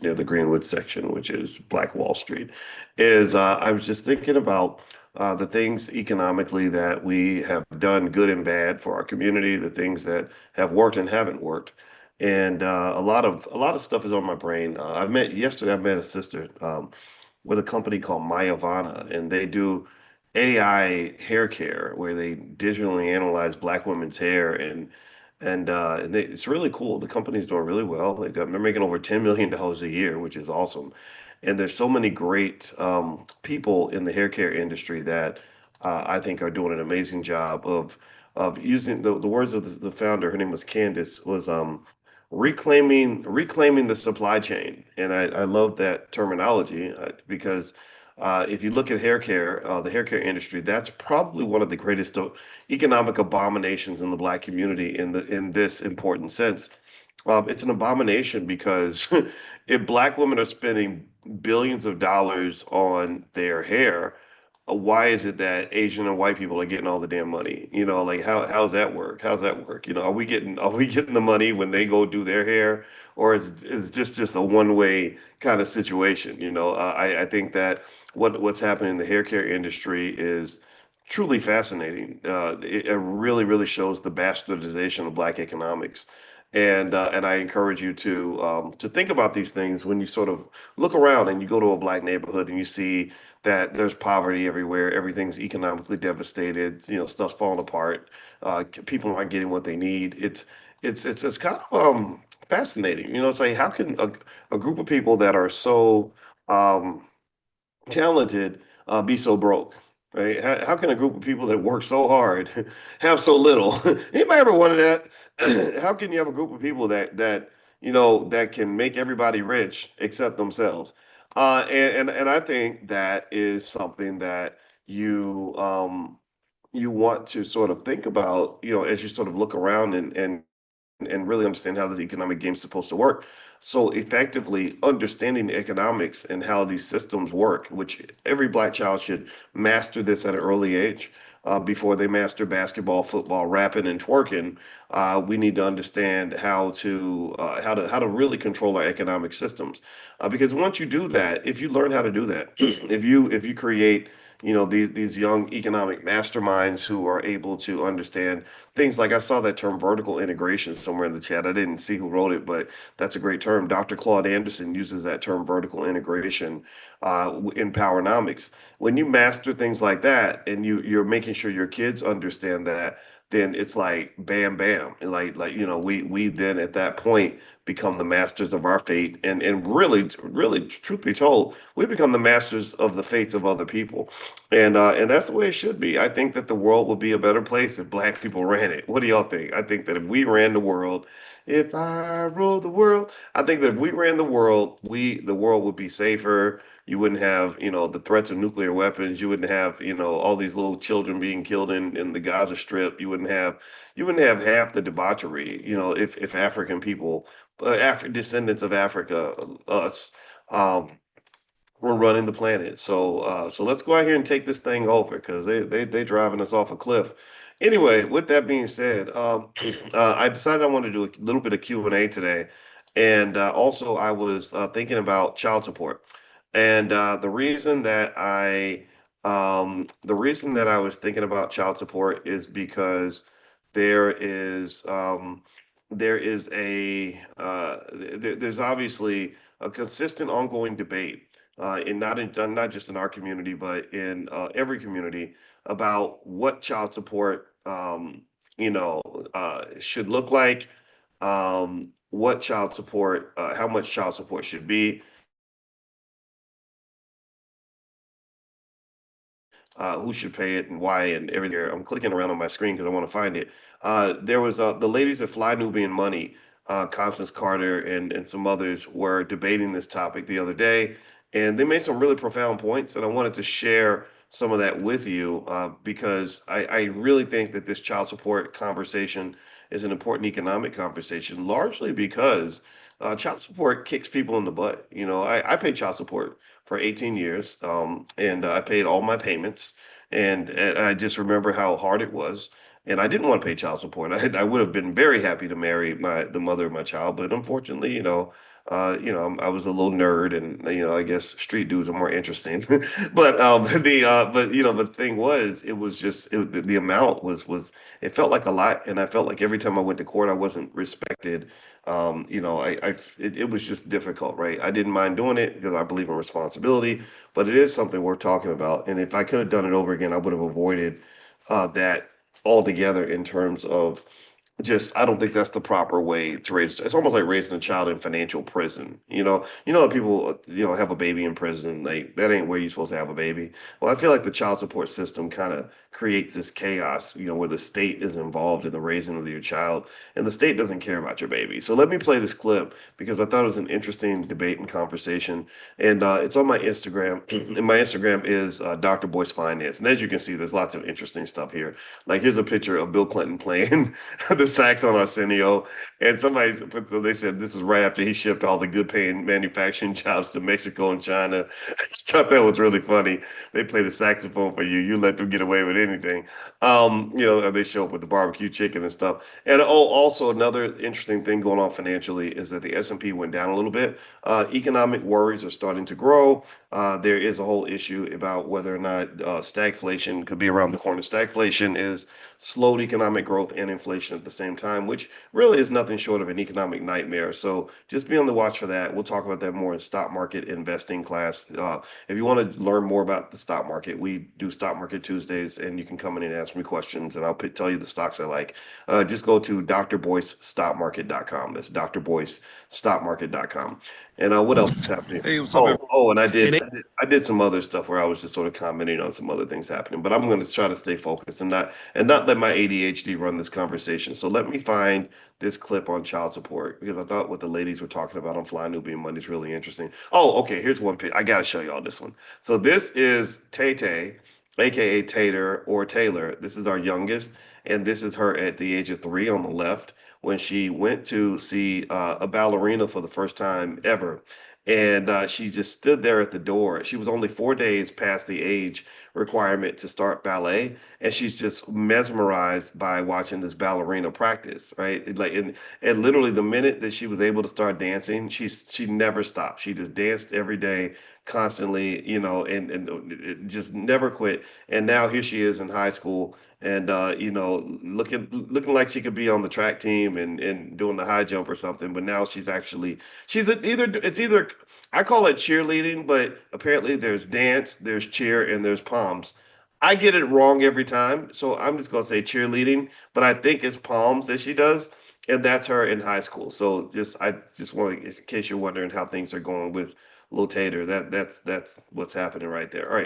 is near the Greenwood section, which is Black Wall Street, is I was just thinking about the things economically that we have done good and bad for our community, the things that have worked and haven't worked. And a lot of stuff is on my brain. I met a sister with a company called Mayavana, and they do AI hair care where they digitally analyze Black women's hair and it's really cool. The company's doing really well. They're making over $10 million a year, which is awesome. And there's so many great people in the hair care industry that I think are doing an amazing job of using the words of the founder. Her name was Candace. Was reclaiming the supply chain, and I love that terminology because if you look at hair care, the hair care industry, that's probably one of the greatest economic abominations in the Black community in this important sense. It's an abomination because if Black women are spending billions of dollars on their hair, why is it that Asian and white people are getting all the damn money? Like how's that work? How's that work? Are we getting the money when they go do their hair, or is just a one-way kind of situation? I think that what's happening in the hair care industry is truly fascinating. It really shows the bastardization of Black economics. And I encourage you to think about these things when you sort of look around and you go to a Black neighborhood and you see that there's poverty everywhere. Everything's economically devastated. Stuff's falling apart. People aren't getting what they need. It's kind of fascinating. It's like how can a group of people that are so um, talented be so broke? Right? How can a group of people that work so hard have so little? Anybody ever wondered that? How can you have a group of people that can make everybody rich except themselves? And I think that is something that you you want to sort of think about, as you sort of look around and really understand how this economic game is supposed to work. So effectively understanding the economics and how these systems work, which every Black child should master this at an early age. Before they master basketball, football, rapping, and twerking, we need to understand how to really control our economic systems. Because once you do that, if you learn how to do that, if you create these young economic masterminds who are able to understand things like I saw that term vertical integration somewhere in the chat. I didn't see who wrote it, but that's a great term. Dr. Claude Anderson uses that term vertical integration in Powernomics. When you master things like that and you're making sure your kids understand that, then it's like bam bam. And we then at that point become the masters of our fate and really truth be told, we become the masters of the fates of other people. And that's the way it should be. I think that the world would be a better place if Black people ran it. What do y'all think? I think that if we ran the world, if I ruled the world, I think that if we ran the world, the world would be safer. You wouldn't have, the threats of nuclear weapons. You wouldn't have, all these little children being killed in the Gaza Strip. You wouldn't have half the debauchery, if African people, descendants of Africa, us, um, we're running the planet. So let's go out here and take this thing over because they driving us off a cliff. Anyway, with that being said, I decided I want to do a little bit of Q&A today, and also I was thinking about child support, and the reason that I was thinking about child support is because there is um, there's obviously a consistent ongoing debate not just in our community, but in every community about what child support should look like, how much child support should be, who should pay it and why and everything. I'm clicking around on my screen because I want to find it. There was the ladies that fly Nubian Money, Constance Carter and some others were debating this topic the other day, and they made some really profound points, and I wanted to share some of that with you because I really think that this child support conversation is an important economic conversation, largely because child support kicks people in the butt. I pay child support for 18 years, and I paid all my payments, and I just remember how hard it was. And I didn't want to pay child support. I would have been very happy to marry the mother of my child, but unfortunately, I was a little nerd, and I guess street dudes are more interesting. But the thing was, it was just the amount was it felt like a lot, and I felt like every time I went to court, I wasn't respected. It was just difficult, right? I didn't mind doing it because I believe in responsibility, but it is something worth talking about. And if I could have done it over again, I would have avoided that altogether in terms of just I don't think that's the proper way to raise. It's almost like raising a child in financial prison. People have a baby in prison. Like that ain't where you're supposed to have a baby. Well, I feel like the child support system kind of creates this chaos. Where the state is involved in the raising of your child, and the state doesn't care about your baby. So let me play this clip because I thought it was an interesting debate and conversation, and it's on my Instagram. And my Instagram is Dr. Boyce Finance, and as you can see, there's lots of interesting stuff here. Like here's a picture of Bill Clinton playing the sax on Arsenio, and so they said this is right after he shipped all the good-paying manufacturing jobs to Mexico and China. I just thought that was really funny. They play the saxophone for you. You let them get away with anything. They show up with the barbecue chicken and stuff. And also another interesting thing going on financially is that the S&P went down a little bit. Economic worries are starting to grow. There is a whole issue about whether or not stagflation could be around the corner. Stagflation is slowed economic growth and inflation at the same time, which really is nothing short of an economic nightmare. So just be on the watch for that. We'll talk about that more in stock market investing class. If you want to learn more about the stock market, we do stock market Tuesdays, and you can come in and ask me questions, and I'll tell you the stocks I like. Just go to drboycestockmarket.com. That's drboycestockmarket.com. And what else is happening? Hey, what's up, Oh, and everybody? I did some other stuff where I was just sort of commenting on some other things happening, but I'm going to try to stay focused and not let my ADHD run this conversation. So let me find this clip on child support because I thought what the ladies were talking about on Fly Nubian Money is really interesting. Oh, okay, here's one pitch. I got to show y'all this one. So this is Tay Tay, aka Tater or Taylor. This is our youngest, and this is her at the age of 3 on the left when she went to see a ballerina for the first time ever. And she just stood there at the door. She was only 4 days past the age requirement to start ballet, and she's just mesmerized by watching this ballerina practice, right? And literally the minute that she was able to start dancing, she never stopped. She just danced every day, constantly, and it just never quit. And now here she is in high school, and looking like she could be on the track team and doing the high jump or something. But now she's either I call it cheerleading, but apparently there's dance, there's cheer, and there's palms. I get it wrong every time, so I'm just gonna say cheerleading, but I think it's palms that she does, and that's her in high school. So I just want to, in case you're wondering how things are going with Lil Tater, that's what's happening right there. All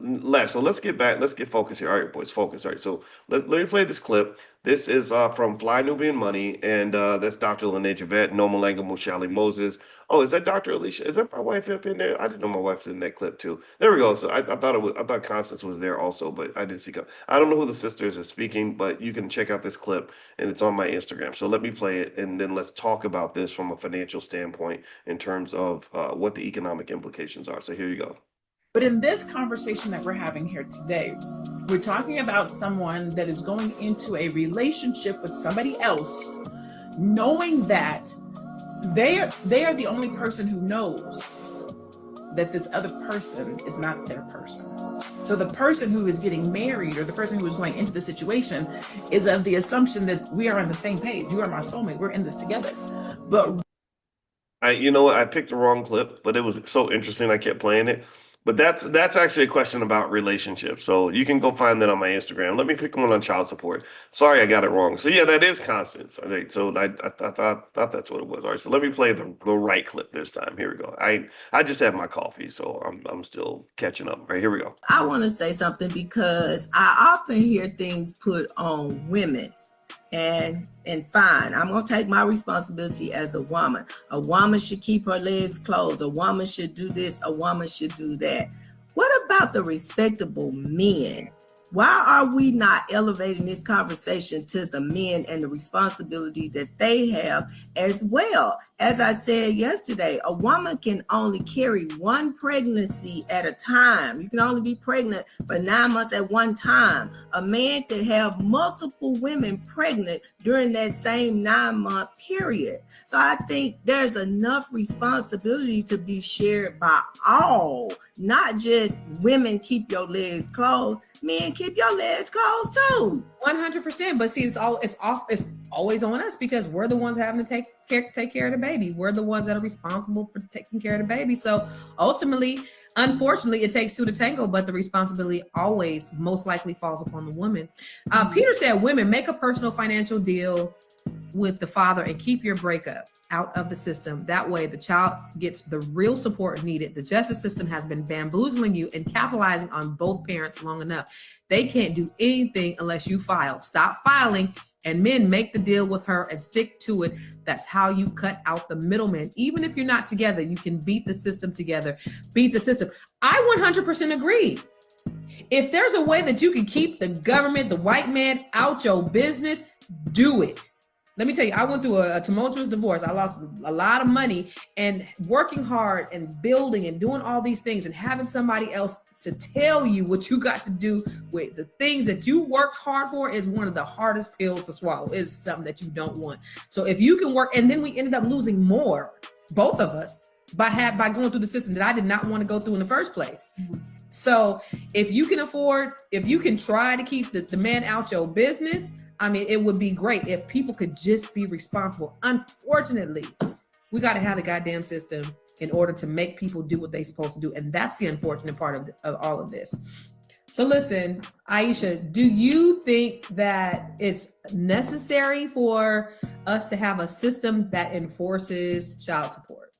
right, so let's get back, let's get focused here. All right, boys, focus. All right, so let me play this clip. This is from Fly Nubian Money, and that's Dr. Lene Javette, Noma Langa Mushali Moses. Oh, is that Dr. Alicia? Is that my wife up in there? I didn't know my wife's in that clip too. There we go. So I thought I thought Constance was there also, but I didn't see. I don't know who the sisters are speaking, but you can check out this clip, and it's on my Instagram. So let me play it, and then let's talk about this from a financial standpoint in terms of what the economic implications are. So here you go. But in this conversation that we're having here today, we're talking about someone that is going into a relationship with somebody else, knowing that they are the only person who knows that this other person is not their person. So the person who is getting married or the person who is going into the situation is of the assumption that we are on the same page. You are my soulmate. We're in this together. But You know what? I picked the wrong clip, but it was so interesting. I kept playing it. But that's actually a question about relationships. So you can go find that on my Instagram. Let me pick one on child support. Sorry, I got it wrong. So yeah, that is Constance. Okay, so I thought that's what it was. All right, so let me play the right clip this time. Here we go. I just had my coffee, so I'm still catching up. All right, here we go. I want to say something because I often hear things put on women. And fine, I'm going to take my responsibility as a woman. A woman should keep her legs closed. A woman should do this. A woman should do that. What about the respectable men Why are we not elevating this conversation to the men and the responsibility that they have as well? As I said yesterday, a woman can only carry one pregnancy at a time. You can only be pregnant for 9 months at one time. A man could have multiple women pregnant during that same 9-month period. So I think there's enough responsibility to be shared by all, not just women keep your legs closed. Men, keep your legs closed too. 100%. But see, it's always on us because we're the ones having to take care of the baby. We're the ones that are responsible for taking care of the baby. So ultimately, unfortunately, it takes two to tango, but the responsibility always most likely falls upon the woman. Peter said, women, make a personal financial deal with the father and keep your breakup out of the system. That way the child gets the real support needed. The justice system has been bamboozling you and capitalizing on both parents long enough. They can't do anything unless you file. Stop filing, and men, make the deal with her and stick to it. That's how you cut out the middleman. Even if you're not together, you can beat the system together. Beat the system. I 100% agree. If there's a way that you can keep the government, the white man out your business, do it. Let me tell you, I went through a tumultuous divorce. I lost a lot of money, and working hard and building and doing all these things and having somebody else to tell you what you got to do with the things that you worked hard for is one of the hardest pills to swallow. It's something that you don't want. So if you can work, and then we ended up losing more, both of us, by going through the system that I did not want to go through in the first place. So if you can afford, if you can try to keep the man out your business, I mean, it would be great if people could just be responsible. Unfortunately, we got to have the goddamn system in order to make people do what they're supposed to do. And that's the unfortunate part of all of this. So listen, Aisha, do you think that it's necessary for us to have a system that enforces child support?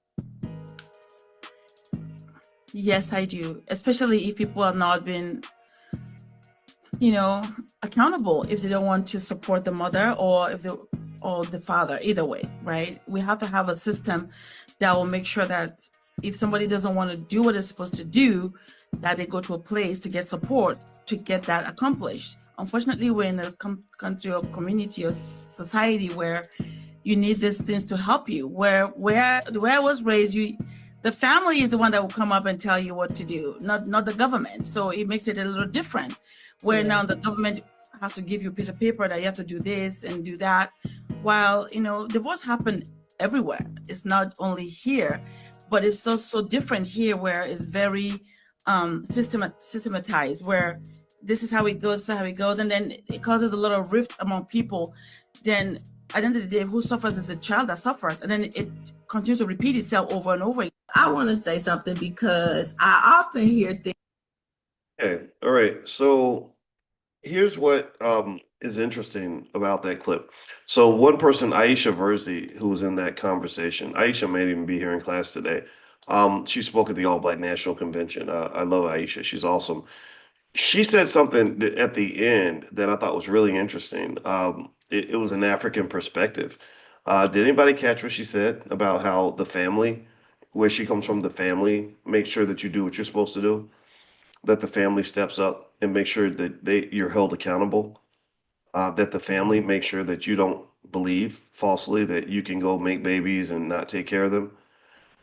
Yes, I do. Especially if people are not being, accountable, if they don't want to support the mother or the father, either way, right? We have to have a system that will make sure that if somebody doesn't want to do what it's supposed to do, that they go to a place to get support to get that accomplished. Unfortunately, we're in a country or community or society where you need these things to help you. Where the way I was raised, the family is the one that will come up and tell you what to do, not the government. So it makes it a little different. Where now the government has to give you a piece of paper that you have to do this and do that. While, divorce happen everywhere. It's not only here, but it's also different here where it's very systematized, where this is how it goes, and then it causes a lot of rift among people. Then at the end of the day, who suffers is a child that suffers, and then it continues to repeat itself over and over. I want to say something because I often hear things. Okay, all right. So here's what is interesting about that clip. So one person, Aisha Verzi, who was in that conversation, Aisha may even be here in class today. She spoke at the All Black National Convention. I love Aisha. She's awesome. She said something at the end that I thought was really interesting. It was an African perspective. Did anybody catch what she said about how the family, where she comes from, the family, make sure that you do what you're supposed to do? That the family steps up and make sure that you're held accountable, that the family make sure that you don't believe falsely that you can go make babies and not take care of them.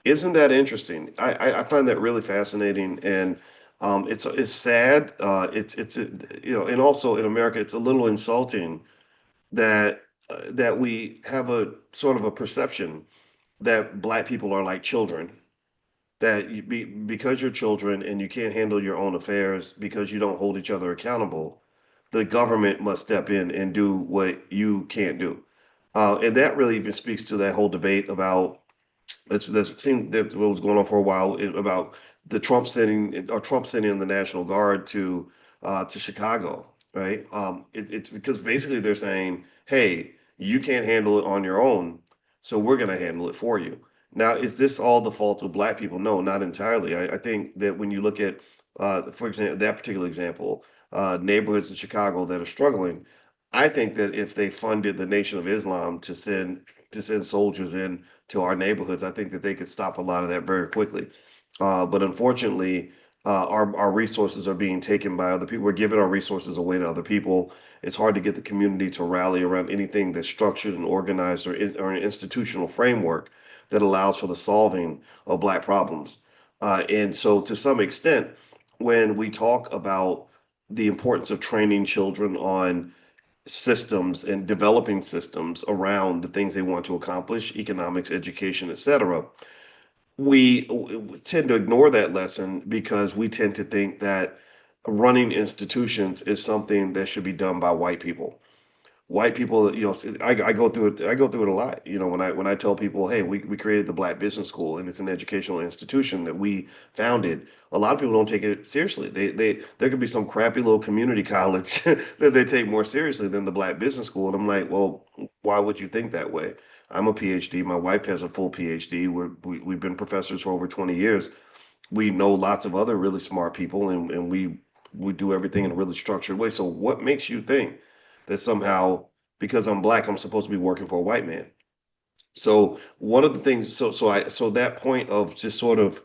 Isn't that interesting? I find that really fascinating, and it's sad. And also in America, it's a little insulting that we have a sort of a perception that Black people are like children, that because you're children and you can't handle your own affairs because you don't hold each other accountable, the government must step in and do what you can't do. And that really even speaks to that whole debate about that's seemed that what was going on for a while about the Trump sending the National Guard to Chicago, right? It's because basically they're saying, hey, you can't handle it on your own, so we're going to handle it for you. Now, is this all the fault of Black people? No, not entirely. I think that when you look at, for example, that particular example, neighborhoods in Chicago that are struggling, I think that if they funded the Nation of Islam to send soldiers in to our neighborhoods, I think that they could stop a lot of that very quickly. But unfortunately, our resources are being taken by other people. We're giving our resources away to other people. It's hard to get the community to rally around anything that's structured and organized or an institutional framework that allows for the solving of Black problems. And so, to some extent, when we talk about the importance of training children on systems and developing systems around the things they want to accomplish, economics, education, etc., we tend to ignore that lesson because we tend to think that running institutions is something that should be done by white people. White people, I go through it. I go through it a lot. When I tell people, hey, we created the Black Business School and it's an educational institution that we founded. A lot of people don't take it seriously. They there could be some crappy little community college that they take more seriously than the Black Business School. And I'm like, well, why would you think that way? I'm a PhD. My wife has a full PhD. We've been professors for over 20 years. We know lots of other really smart people, and we do everything in a really structured way. So what makes you think that somehow because I'm Black, I'm supposed to be working for a white man? So one of the things, so that point of just sort of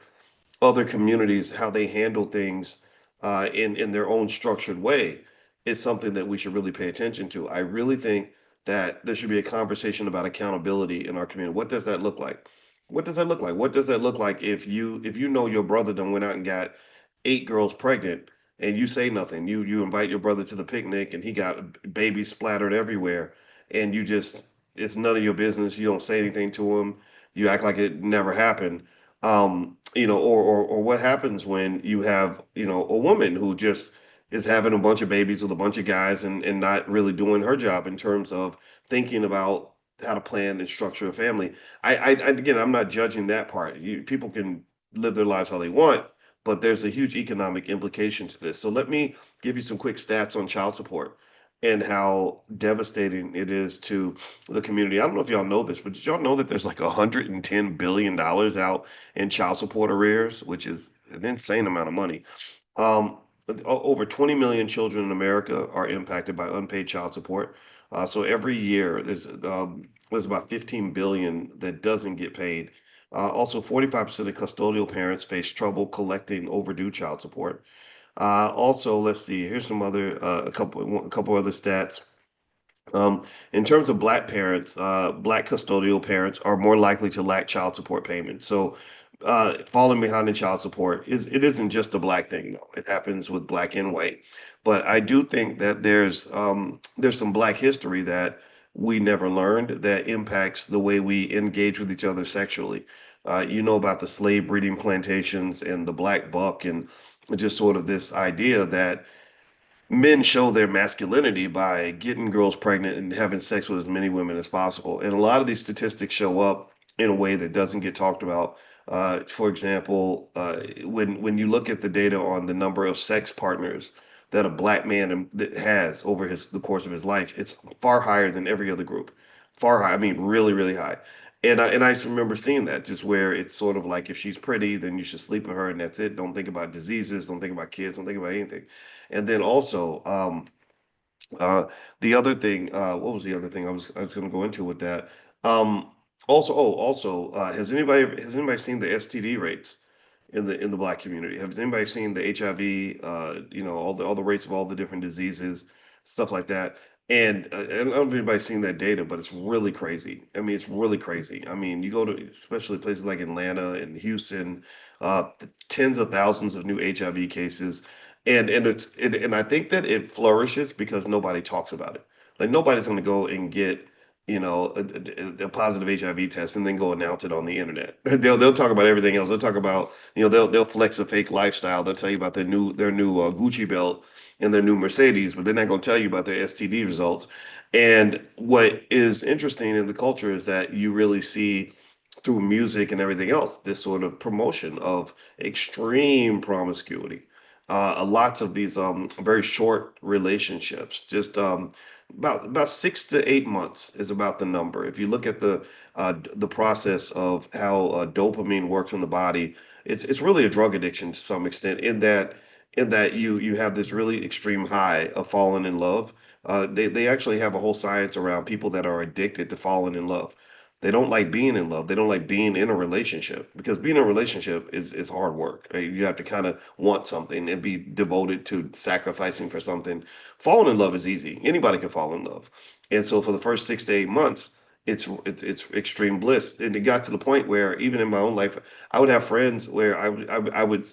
other communities, how they handle things in their own structured way, is something that we should really pay attention to. I really think that there should be a conversation about accountability in our community. What does that look like? What does that look like? What does that look like if you know your brother done went out and got 8 girls pregnant and you say nothing? You invite your brother to the picnic and he got babies splattered everywhere, and you just it's none of your business. You don't say anything to him. You act like it never happened. Or what happens when you have, a woman who just is having a bunch of babies with a bunch of guys and not really doing her job in terms of thinking about how to plan and structure a family. Again, I'm not judging that part. People can live their lives how they want, but there's a huge economic implication to this. So let me give you some quick stats on child support and how devastating it is to the community. I don't know if y'all know this, but did y'all know that there's like $110 billion out in child support arrears, which is an insane amount of money. Um, Over 20 million children in America are impacted by unpaid child support. So every year there's about 15 billion that doesn't get paid. Also, 45% of custodial parents face trouble collecting overdue child support. Also, let's see. Here's some other a couple other stats. In terms of Black parents, Black custodial parents are more likely to lack child support payments. So, falling behind in child support it isn't just a Black thing, though. It happens with Black and white. But I do think that there's some Black history that we never learned that impacts the way we engage with each other sexually. You know about the slave breeding plantations and the Black buck, and just sort of this idea that men show their masculinity by getting girls pregnant and having sex with as many women as possible. And a lot of these statistics show up in a way that doesn't get talked about. For example, when you look at the data on the number of sex partners that a Black man that has over the course of his life, it's far higher than every other group. Far high. I mean, really, really high. And I just remember seeing that, just where it's sort of like if she's pretty, then you should sleep with her and that's it. Don't think about diseases, don't think about kids, don't think about anything. And then also, uh, the other thing, what was the other thing I was going to go into with that? Um, has anybody seen the STD rates in the Black community? Has anybody seen the HIV? All the rates of all the different diseases, stuff like that. And I don't know if anybody's seen that data, but it's really crazy. I mean, it's really crazy. I mean, you go to especially places like Atlanta and Houston, tens of thousands of new HIV cases, and I think that it flourishes because nobody talks about it. Like nobody's going to go and get a positive HIV test and then go announce it on the internet. They'll talk about everything else. They'll talk about they'll flex a fake lifestyle. They'll tell you about their new Gucci belt and their new Mercedes, but they're not going to tell you about their STD results. And what is interesting in the culture is that you really see through music and everything else this sort of promotion of extreme promiscuity. Lots of these very short relationships, just about 6 to 8 months is about the number. If you look at the process of how dopamine works in the body, it's really a drug addiction to some extent. In that you have this really extreme high of falling in love. They actually have a whole science around people that are addicted to falling in love. They don't like being in love. They don't like being in a relationship, because being in a relationship is hard work. Right? You have to kind of want something and be devoted to sacrificing for something. Falling in love is easy. Anybody can fall in love. And so for the first 6 to 8 months, it's extreme bliss. And it got to the point where even in my own life, I would have friends where I would, I would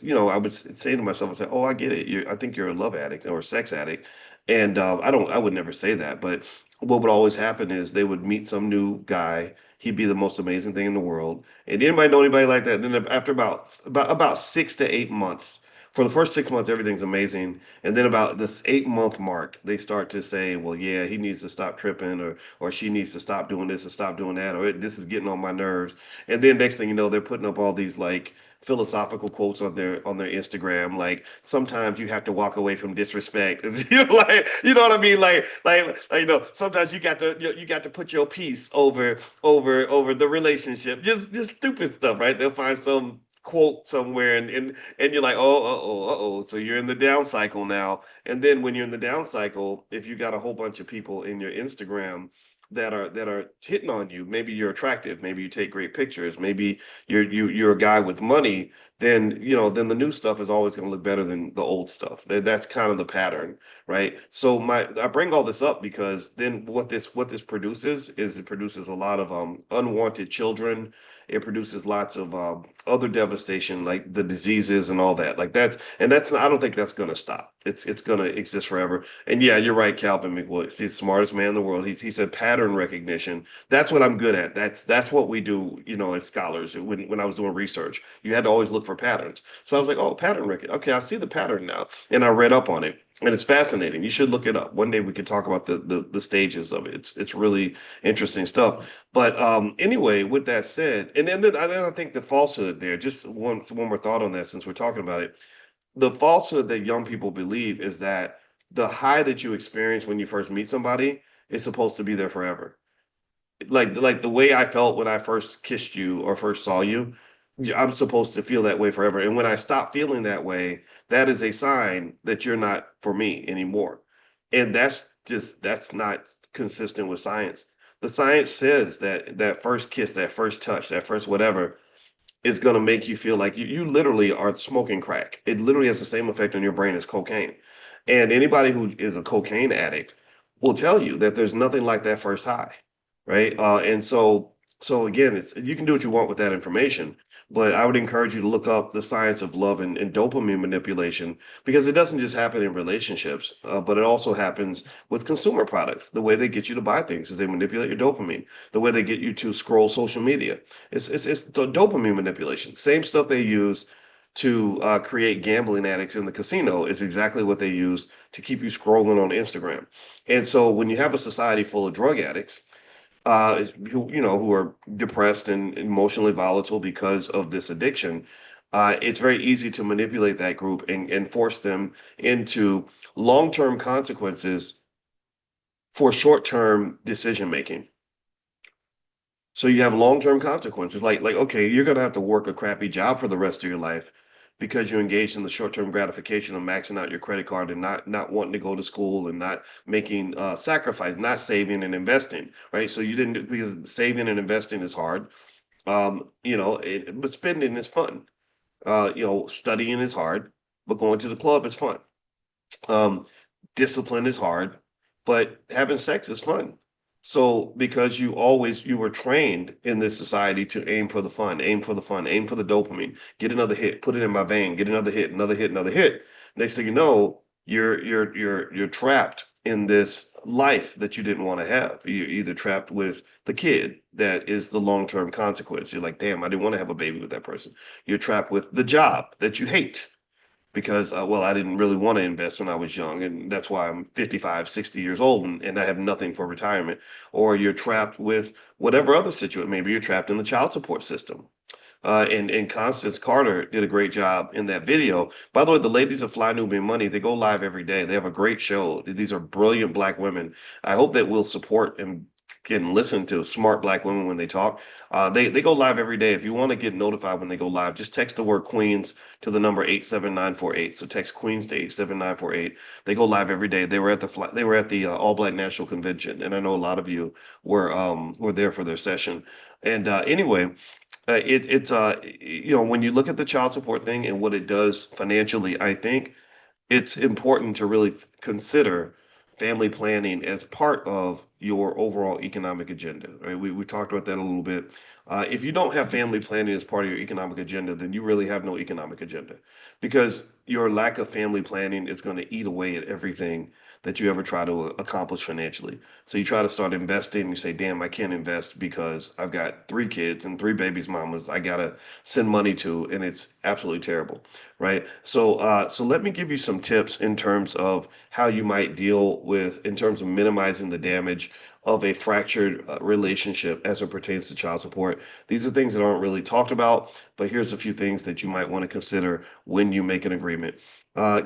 say to myself, I say, "Oh, I get it. I think you're a love addict or a sex addict." And I would never say that, but what would always happen is they would meet some new guy. He'd be the most amazing thing in the world. And anybody know anybody like that? Then after about 6 to 8 months, for the first 6 months, everything's amazing. And then about this 8 month mark, they start to say, well, yeah, he needs to stop tripping, or she needs to stop doing this and stop doing that, or this is getting on my nerves. And then next thing you know, they're putting up all these like philosophical quotes on their Instagram. Like, sometimes you have to walk away from disrespect. Like, you know what I mean? Like, sometimes you got to put your peace over the relationship. Just stupid stuff, right? They'll find some quote somewhere, and you're like, oh, oh. So you're in the down cycle now. And then when you're in the down cycle, if you got a whole bunch of people in your Instagram that are hitting on you, maybe you're attractive, maybe you take great pictures, maybe you're a guy with money, then then the new stuff is always going to look better than the old stuff. That's kind of the pattern, right? So I bring all this up because then what this produces is it produces a lot of unwanted children. It produces lots of other devastation, like the diseases and all that. Like that's I don't think that's going to stop. It's going to exist forever. And yeah, you're right, Calvin McWilliams. He's the smartest man in the world. He said pattern recognition. That's what I'm good at. That's what we do, as scholars. When I was doing research, you had to always look for patterns. So I was like, oh, pattern recognition. Okay, I see the pattern now, and I read up on it, and it's fascinating. You should look it up. One day we could talk about the stages of it. It's really interesting stuff. But anyway, with that said, and then I think the falsehood there. Just one more thought on that, since we're talking about it. The falsehood that young people believe is that the high that you experience when you first meet somebody is supposed to be there forever. Like the way I felt when I first kissed you or first saw you, I'm supposed to feel that way forever. And when I stop feeling that way, that is a sign that you're not for me anymore. And that's not consistent with science. The science says that that first kiss, that first touch, that first whatever is going to make you feel like you literally are smoking crack. It literally has the same effect on your brain as cocaine. And anybody who is a cocaine addict will tell you that there's nothing like that first high, right? And so again, it's you can do what you want with that information, but I would encourage you to look up the science of love and dopamine manipulation, because it doesn't just happen in relationships, but it also happens with consumer products. The way they get you to buy things is they manipulate your dopamine. The way they get you to scroll social media, it's the dopamine manipulation. Same stuff they use to create gambling addicts in the casino is exactly what they use to keep you scrolling on Instagram. And so when you have a society full of drug addicts, who are depressed and emotionally volatile because of this addiction, it's very easy to manipulate that group and force them into long-term consequences for short-term decision making. So you have long-term consequences, like okay, you're gonna have to work a crappy job for the rest of your life because you engaged in the short-term gratification of maxing out your credit card and not wanting to go to school and not making sacrifice, not saving and investing, right? So you didn't, because saving and investing is hard, but spending is fun. Studying is hard, but going to the club is fun. Um, Discipline is hard, but having sex is fun. So because you were trained in this society to aim for the fun, aim for the fun, aim for the dopamine, get another hit, put it in my vein, get another hit, another hit, another hit. Next thing you know, you're trapped in this life that you didn't want to have. You're either trapped with the kid that is the long-term consequence. You're like, damn, I didn't want to have a baby with that person. You're trapped with the job that you hate because I didn't really want to invest when I was young, and that's why I'm 55, 60 years old, and I have nothing for retirement. Or you're trapped with whatever other situation. Maybe you're trapped in the child support system. And Constance Carter did a great job in that video. By the way, the ladies of Fly Nubian Money, they go live every day. They have a great show. These are brilliant Black women. I hope that we'll support and can listen to smart black women when they talk. They go live every day. If you want to get notified when they go live, just text the word Queens to the number 87948. So text Queens to 87948. They go live every day. They were at the All Black National Convention, and I know a lot of you were there for their session. And anyway, when you look at the child support thing and what it does financially, I think it's important to really consider family planning as part of your overall economic agenda, right? We talked about that a little bit. If you don't have family planning as part of your economic agenda, then you really have no economic agenda because your lack of family planning is going to eat away at everything that you ever try to accomplish financially. So you try to start investing, you say, damn, I can't invest because I've got 3 kids and 3 babies mamas I gotta send money to, and it's absolutely terrible, right? So let me give you some tips in terms of how you might deal with, in terms of minimizing the damage of a fractured relationship as it pertains to child support. These are things that aren't really talked about, but here's a few things that you might want to consider when you make an agreement.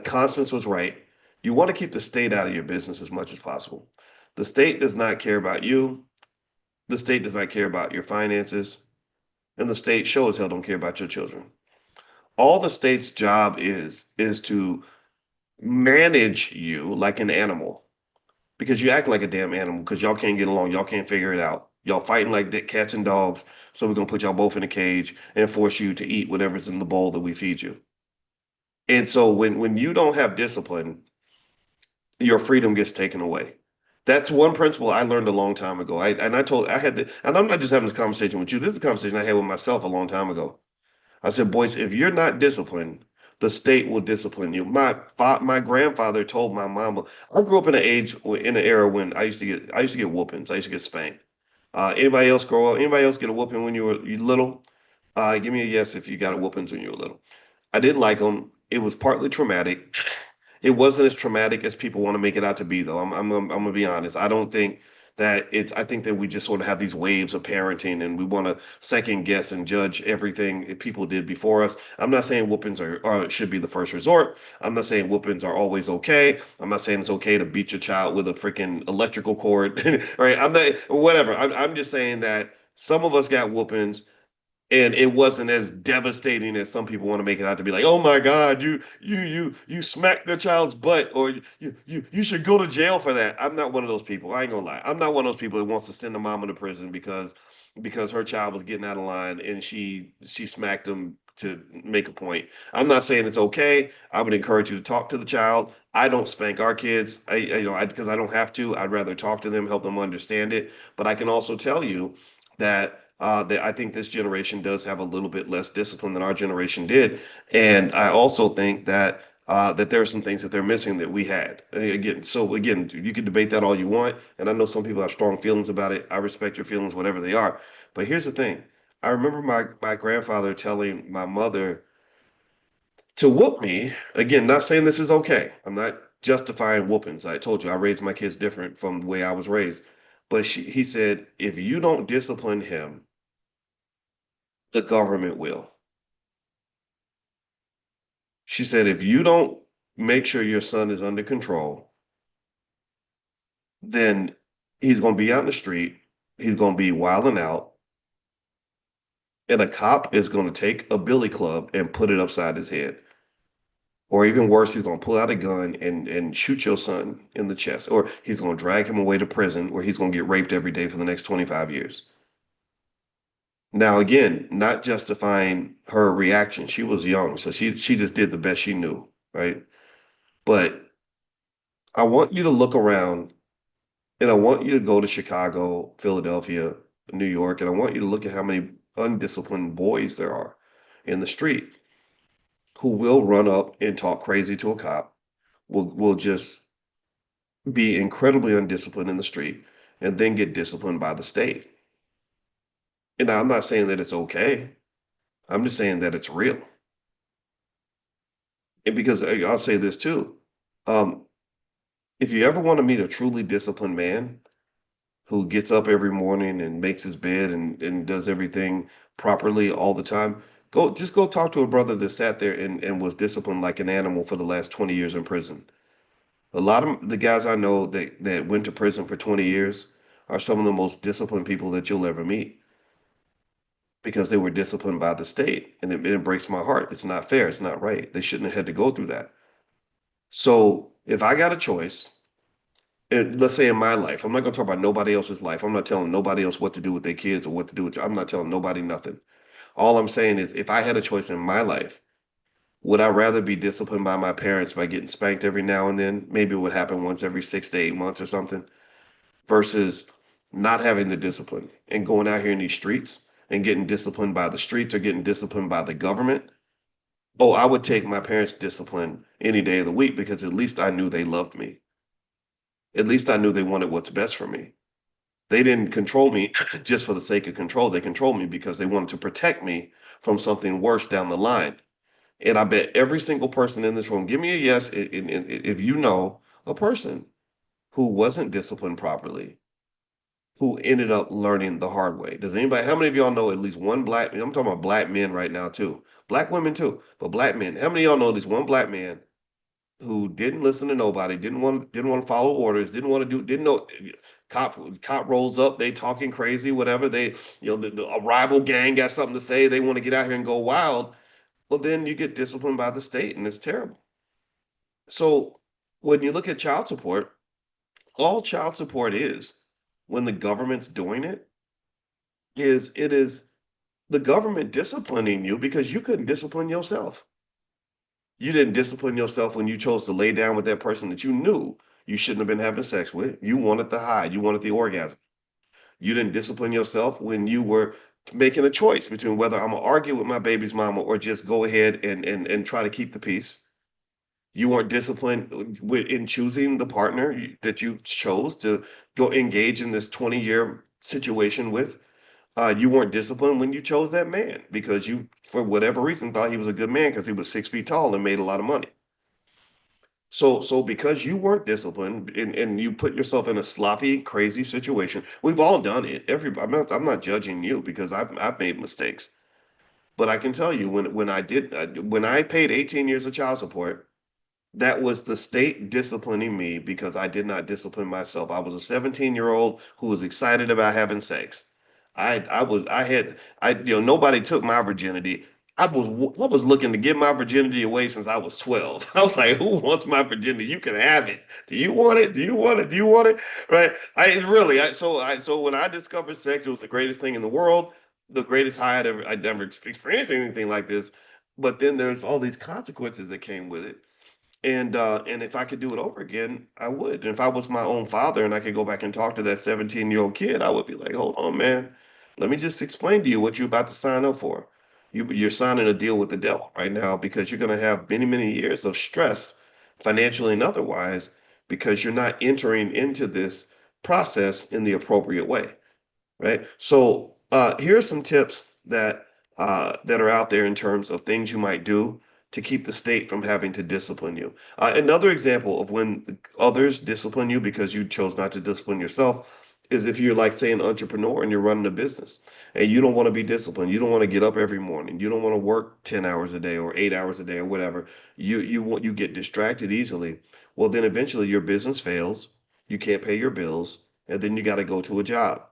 Constance was right. You want to keep the state out of your business as much as possible. The state does not care about you. The state does not care about your finances. And the state sure as hell don't care about your children. All the state's job is to manage you like an animal because you act like a damn animal because y'all can't get along. Y'all can't figure it out. Y'all fighting like cats and dogs. So we're going to put y'all both in a cage and force you to eat whatever's in the bowl that we feed you. And so when you don't have discipline, your freedom gets taken away. That's one principle I learned a long time ago. And I'm not just having this conversation with you. This is a conversation I had with myself a long time ago. I said, Boyce, if you're not disciplined, the state will discipline you. My grandfather told my mama. I grew up in an era when I used to get whoopings. I used to get spanked. Anybody else grow up? Anybody else get a whooping when you little? Give me a yes if you got a whoopings when you were little. I didn't like them. It was partly traumatic. It wasn't as traumatic as people want to make it out to be, though. I'm gonna be honest. I don't think that it's. I think that we just sort of have these waves of parenting, and we want to second guess and judge everything that people did before us. I'm not saying whoopings should be the first resort. I'm not saying whoopings are always okay. I'm not saying it's okay to beat your child with a freaking electrical cord, right? I'm not whatever. I'm just saying that some of us got whoopings and it wasn't as devastating as some people want to make it out to be like, oh my God, you smacked the child's butt, or you should go to jail for that. I'm not one of those people. I ain't gonna lie. I'm not one of those people that wants to send a mama to prison because her child was getting out of line and she smacked him to make a point. I'm not saying it's okay. I would encourage you to talk to the child. I don't spank our kids. Because I don't have to. I'd rather talk to them, help them understand it. But I can also tell you that I think this generation does have a little bit less discipline than our generation did, and I also think that there are some things that they're missing that we had. Again, you can debate that all you want, and I know some people have strong feelings about it. I respect your feelings, whatever they are. But here's the thing: I remember my grandfather telling my mother to whoop me. Again, not saying this is okay. I'm not justifying whoopings. I told you I raised my kids different from the way I was raised. But he said, if you don't discipline him, the government will. She said, if you don't make sure your son is under control, then he's going to be out in the street. He's going to be wilding out. And a cop is going to take a billy club and put it upside his head. Or even worse, he's going to pull out a gun and shoot your son in the chest. Or he's going to drag him away to prison where he's going to get raped every day for the next 25 years. Now, again, not justifying her reaction. She was young, so she just did the best she knew, right? But I want you to look around and I want you to go to Chicago, Philadelphia, New York, and I want you to look at how many undisciplined boys there are in the street who will run up and talk crazy to a cop, will just be incredibly undisciplined in the street and then get disciplined by the state. And I'm not saying that it's okay. I'm just saying that it's real. And because I'll say this too, um, if you ever want to meet a truly disciplined man who gets up every morning and makes his bed and does everything properly all the time, go talk to a brother that sat there and was disciplined like an animal for the last 20 years in prison. A lot of the guys I know that went to prison for 20 years are some of the most disciplined people that you'll ever meet because they were disciplined by the state. And it breaks my heart. It's not fair. It's not right. They shouldn't have had to go through that. So if I got a choice, and let's say in my life, I'm not going to talk about nobody else's life. I'm not telling nobody else what to do with their kids or what to do with. I'm not telling nobody nothing. All I'm saying is if I had a choice in my life, would I rather be disciplined by my parents by getting spanked every now and then? Maybe it would happen once every 6 to 8 months or something, versus not having the discipline and going out here in these streets and getting disciplined by the streets or getting disciplined by the government. Oh, I would take my parents' discipline any day of the week because at least I knew they loved me. At least I knew they wanted what's best for me. They didn't control me just for the sake of control. They controlled me because they wanted to protect me from something worse down the line. And I bet every single person in this room, give me a yes if you know a person who wasn't disciplined properly, who ended up learning the hard way. Does anybody, how many of y'all know at least one black, I'm talking about black men right now too, black women too, but black men, how many of y'all know at least one black man who didn't listen to nobody, didn't want to follow orders, didn't want to do, didn't know, cop rolls up, they talking crazy, whatever, they, a rival gang got something to say, they want to get out here and go wild. Well, then you get disciplined by the state and it's terrible. So when you look at child support, all child support is, when the government's doing it, is the government disciplining you because you couldn't discipline yourself. You didn't discipline yourself when you chose to lay down with that person that you knew you shouldn't have been having sex with. You wanted the high, you wanted the orgasm. You didn't discipline yourself when you were making a choice between whether I'm gonna argue with my baby's mama or just go ahead and try to keep the peace. You weren't disciplined in choosing the partner that you chose to go engage in this 20-year situation with. You weren't disciplined when you chose that man because you, for whatever reason, thought he was a good man because he was 6 feet tall and made a lot of money. So because you weren't disciplined and you put yourself in a sloppy, crazy situation, we've all done it. Everybody, I'm not judging you because I've made mistakes. But I can tell you when I paid 18 years of child support, that was the state disciplining me because I did not discipline myself. I was a 17-year-old who was excited about having sex. Nobody took my virginity. I was looking to give my virginity away since I was 12. I was like, who wants my virginity? You can have it. Do you want it? Do you want it? Do you want it? Right? So when I discovered sex, it was the greatest thing in the world, the greatest high I'd ever experienced anything like this. But then there's all these consequences that came with it. And if I could do it over again, I would. And if I was my own father and I could go back and talk to that 17-year-old kid, I would be like, hold on, man. Let me just explain to you what you're about to sign up for. You're signing a deal with the devil right now because you're going to have many, many years of stress, financially and otherwise, because you're not entering into this process in the appropriate way, right? So here are some tips that are out there in terms of things you might do to keep the state from having to discipline you. Another example of when others discipline you because you chose not to discipline yourself is if you're like, say, an entrepreneur and you're running a business and you don't want to be disciplined. You don't want to get up every morning. You don't want to work 10 hours a day or 8 hours a day or whatever. You get distracted easily. Well, then eventually your business fails. You can't pay your bills, and then you got to go to a job.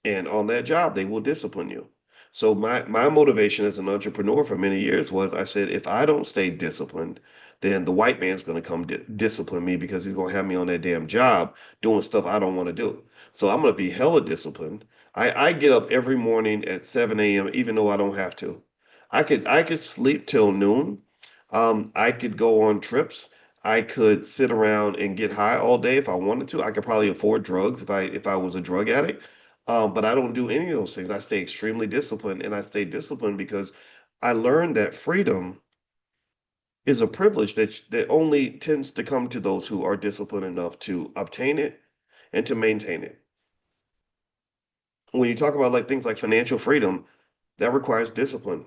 And on that job, they will discipline you. So my motivation as an entrepreneur for many years was I said, if I don't stay disciplined, then the white man's going to come discipline me because he's going to have me on that damn job doing stuff I don't want to do. So I'm going to be hella disciplined. I get up every morning at 7 a.m. even though I don't have to. I could sleep till noon. I could go on trips. I could sit around and get high all day if I wanted to. I could probably afford drugs if I was a drug addict. But I don't do any of those things. I stay extremely disciplined, and I stay disciplined because I learned that freedom is a privilege that only tends to come to those who are disciplined enough to obtain it and to maintain it. When you talk about like things like financial freedom, that requires discipline.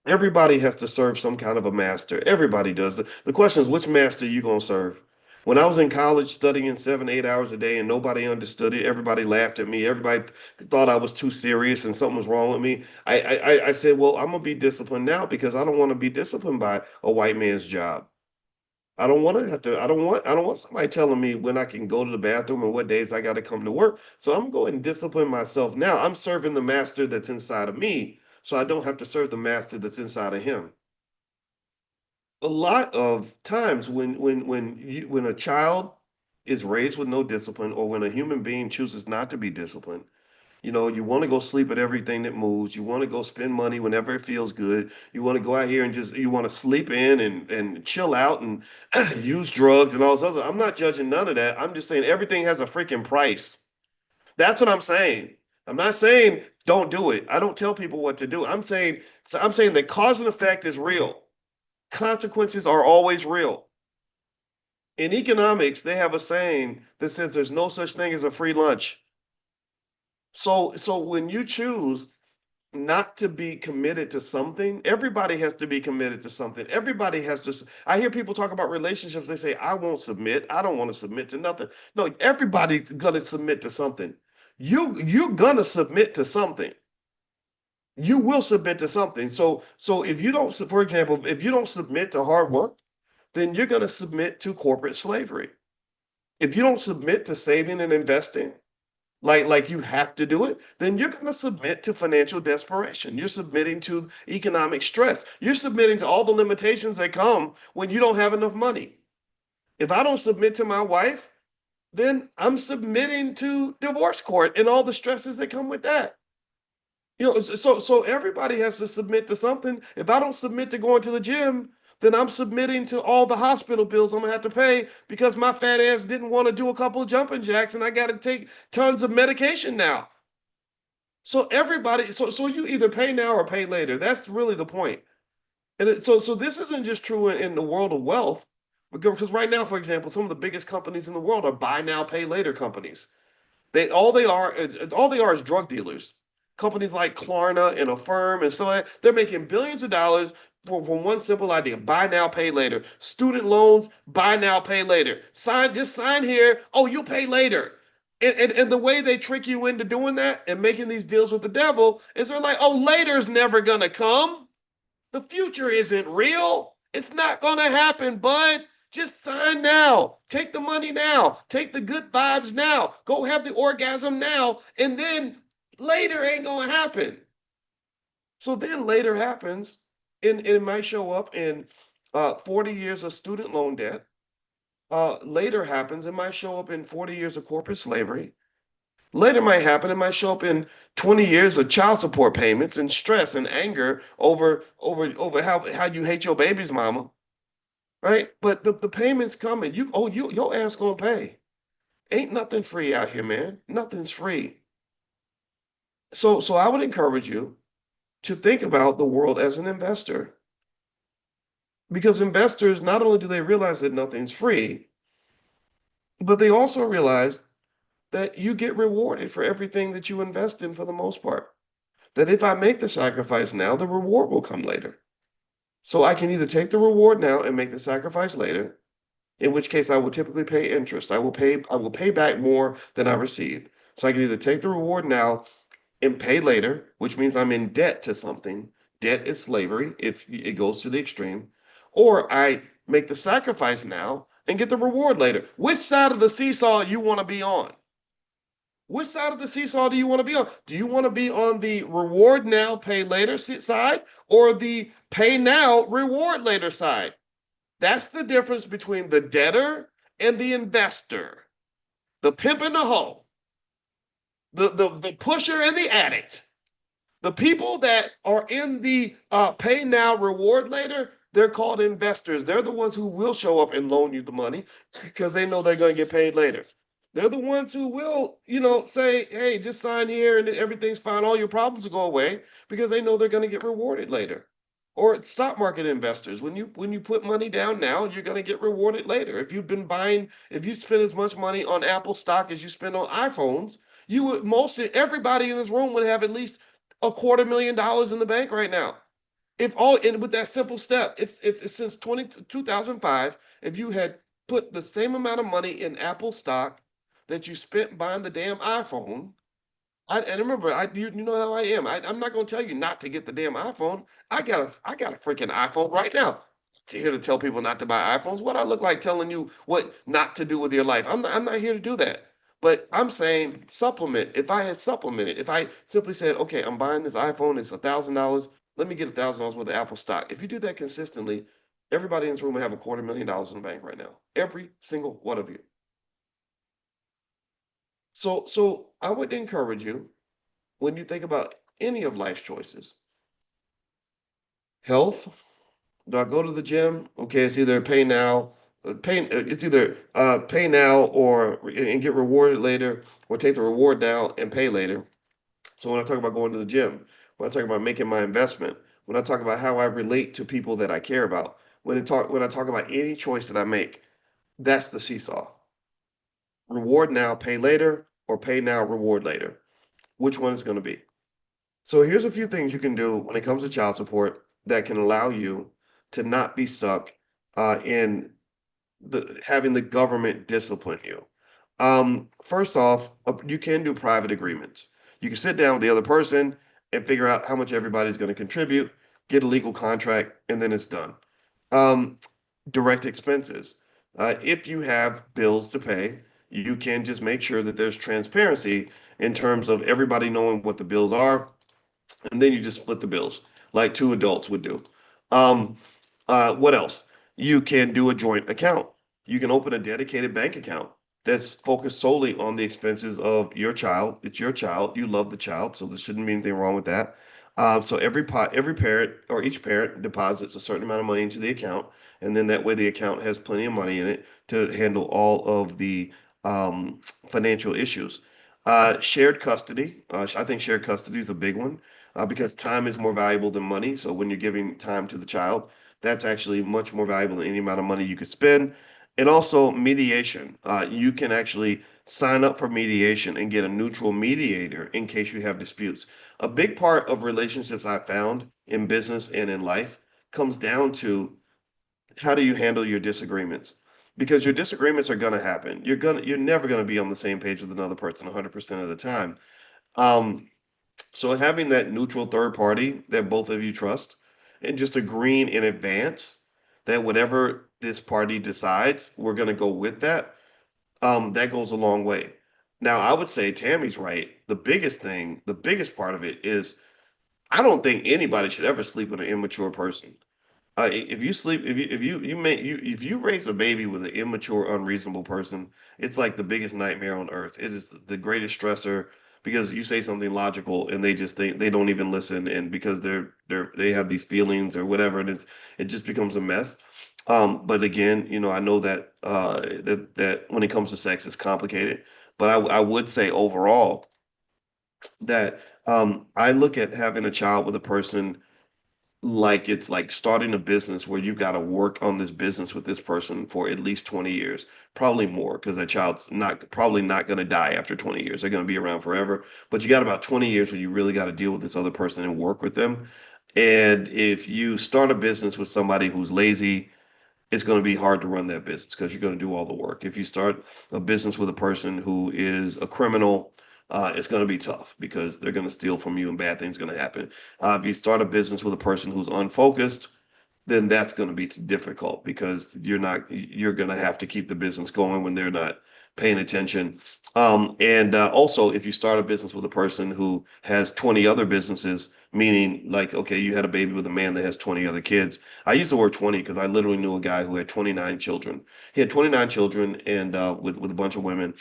Everybody has to serve some kind of a master. Everybody does. The question is, which master are you going to serve? When I was in college studying 7, 8 hours a day and nobody understood it, everybody laughed at me. Everybody thought I was too serious and something was wrong with me. I said, well, I'm going to be disciplined now because I don't want to be disciplined by a white man's job. I don't want to have to, I don't want somebody telling me when I can go to the bathroom and what days I got to come to work. So I'm going to discipline myself now. I'm serving the master that's inside of me, so I don't have to serve the master that's inside of him. A lot of times when a child is raised with no discipline, or when a human being chooses not to be disciplined, you know, you want to go sleep at everything that moves. You want to go spend money whenever it feels good. You want to go out here and just you want to sleep in and chill out and use drugs and all this other. I'm not judging none of that. I'm just saying everything has a freaking price. That's what I'm saying. I'm not saying don't do it. I don't tell people what to do. I'm saying that cause and effect is real. Consequences are always real. In economics, they have a saying that says there's no such thing as a free lunch. So when you choose not to be committed to something, everybody has to be committed to something. Everybody has to. I hear people talk about relationships. They say, I won't submit. I don't want to submit to nothing. No, everybody's gonna submit to something. You're gonna submit to something. You will submit to something. So if you don't, for example, if you don't submit to hard work, then you're gonna submit to corporate slavery. If you don't submit to saving and investing, like you have to do it, then you're going to submit to financial desperation. You're submitting to economic stress. You're submitting to all the limitations that come when you don't have enough money. If I don't submit to my wife, then I'm submitting to divorce court and all the stresses that come with that. You know, so everybody has to submit to something. If I don't submit to going to the gym, then I'm submitting to all the hospital bills I'm gonna have to pay because my fat ass didn't want to do a couple of jumping jacks and I got to take tons of medication now. So everybody, so you either pay now or pay later. That's really the point. And so this isn't just true in the world of wealth, because right now, for example, some of the biggest companies in the world are buy now, pay later companies. All they are is drug dealers. Companies like Klarna and Affirm and so on, they're making billions of dollars from one simple idea: buy now, pay later. Student loans, buy now, pay later. Just sign here. Oh, you'll pay later. And the way they trick you into doing that and making these deals with the devil is they're like, oh, later's never gonna come. The future isn't real. It's not gonna happen, bud. Just sign now. Take the money now. Take the good vibes now. Go have the orgasm now. And then later ain't gonna happen. So then later happens, and it might show up in 40 years of student loan debt. Later happens, it might show up in 40 years of corporate slavery. Later might happen, it might show up in 20 years of child support payments and stress and anger over how you hate your baby's mama. Right? But the payments coming. Your ass gonna pay. Ain't nothing free out here, man. Nothing's free. So I would encourage you to think about the world as an investor. Because investors, not only do they realize that nothing's free, but they also realize that you get rewarded for everything that you invest in for the most part. That if I make the sacrifice now, the reward will come later. So I can either take the reward now and make the sacrifice later, in which case I will typically pay interest. I will pay back more than I received. So I can either take the reward now and pay later, which means I'm in debt to something. Debt is slavery if it goes to the extreme. Or I make the sacrifice now and get the reward later. Which side of the seesaw you want to be on? Which side of the seesaw do you want to be on? Do you want to be on the reward now, pay later side, or the pay now, reward later side? That's the difference between the debtor and the investor, the pimp and the hoe, the pusher and the addict. The people that are in the pay now, reward later, they're called investors. They're the ones who will show up and loan you the money because they know they're going to get paid later. They're the ones who will, say, hey, just sign here and everything's fine. All your problems will go away because they know they're going to get rewarded later. Or stock market investors, when you put money down now, you're going to get rewarded later. If you spend as much money on Apple stock as you spend on iPhones, everybody in this room would have at least $250,000 in the bank right now. And with that simple step, if since 2005, if you had put the same amount of money in Apple stock that you spent buying the damn iPhone. And remember, you know how I am. I'm not going to tell you not to get the damn iPhone. I got a freaking iPhone right now. here to tell people not to buy iPhones. What I look like telling you what not to do with your life? I'm not here to do that. But I'm saying supplement. If I had supplemented, if I simply said, okay, I'm buying this iPhone, it's $1,000. Let me get $1,000 worth of Apple stock. If you do that consistently, everybody in this room will have $250,000 in the bank right now. Every single one of you. So I would encourage you when you think about any of life's choices, health. Do I go to the gym? Okay, it's either pay now, it's either pay now or and get rewarded later, or take the reward now and pay later. So when I talk about going to the gym, when I talk about making my investment, when I talk about how I relate to people that I care about, when I talk about any choice that I make, that's the seesaw. Reward now, pay later, or pay now, reward later. Which one is going to be? So here's a few things you can do when it comes to child support that can allow you to not be stuck in having the government discipline you. First off, you can do private agreements. You can sit down with the other person and figure out how much everybody's going to contribute, get a legal contract, and then it's done. Um, Direct expenses. If you have bills to pay, you can just make sure that there's transparency in terms of everybody knowing what the bills are, and then you just split the bills like two adults would do. Um, what else? You can do a joint account. You can open a dedicated bank account that's focused solely on the expenses of your child. It's your child. You love the child, so there shouldn't be anything wrong with that. So every parent or each parent deposits a certain amount of money into the account, and then that way the account has plenty of money in it to handle all of the um, financial issues. Shared custody. I think shared custody is a big one because time is more valuable than money. So when you're giving time to the child, that's actually much more valuable than any amount of money you could spend. And also mediation. You can actually sign up for mediation and get a neutral mediator in case you have disputes. A big part of relationships I found in business and in life comes down to how do you handle your disagreements? Because your disagreements are going to happen. You're never going to be on the same page with another person 100% of the time. Um, so having that neutral third party that both of you trust and just agreeing in advance that whatever this party decides, we're going to go with that, that goes a long way. Now, I would say Tammy's right. The biggest part of it is I don't think anybody should ever sleep with an immature person. If you sleep, if you raise a baby with an immature, unreasonable person, it's like the biggest nightmare on earth. It is the greatest stressor because you say something logical and they just think they don't even listen, and because they have these feelings or whatever, and it just becomes a mess. But again, I know that that when it comes to sex, it's complicated. But I would say overall that I look at having a child with a person like it's like starting a business where you got to work on this business with this person for at least 20 years, probably more, because that child's probably not going to die after 20 years. They're going to be around forever. But you got about 20 years where you really got to deal with this other person and work with them. And if you start a business with somebody who's lazy, it's going to be hard to run that business because you're going to do all the work. If you start a business with a person who is a criminal, it's going to be tough because they're going to steal from you and bad things going to happen. If you start a business with a person who's unfocused, then that's going to be difficult because you're going to have to keep the business going when they're not paying attention. And also, if you start a business with a person who has 20 other businesses, meaning like, okay, you had a baby with a man that has 20 other kids. I use the word 20 because I literally knew a guy who had 29 children. He had 29 children and with a bunch of women.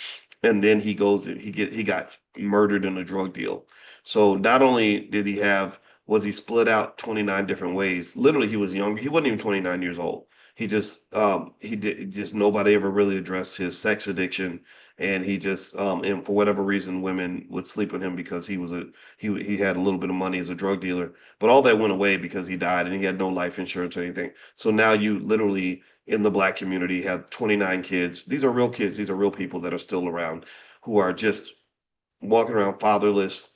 And then he got murdered in a drug deal. So not only did he have was he split out 29 different ways. Literally, he was younger. He wasn't even 29 years old. He did just nobody ever really addressed his sex addiction, and he just and for whatever reason, women would sleep with him because he had a little bit of money as a drug dealer. But all that went away because he died, and he had no life insurance or anything. So now you literally in the black community have 29 kids. These are real kids. These are real people that are still around who are just walking around fatherless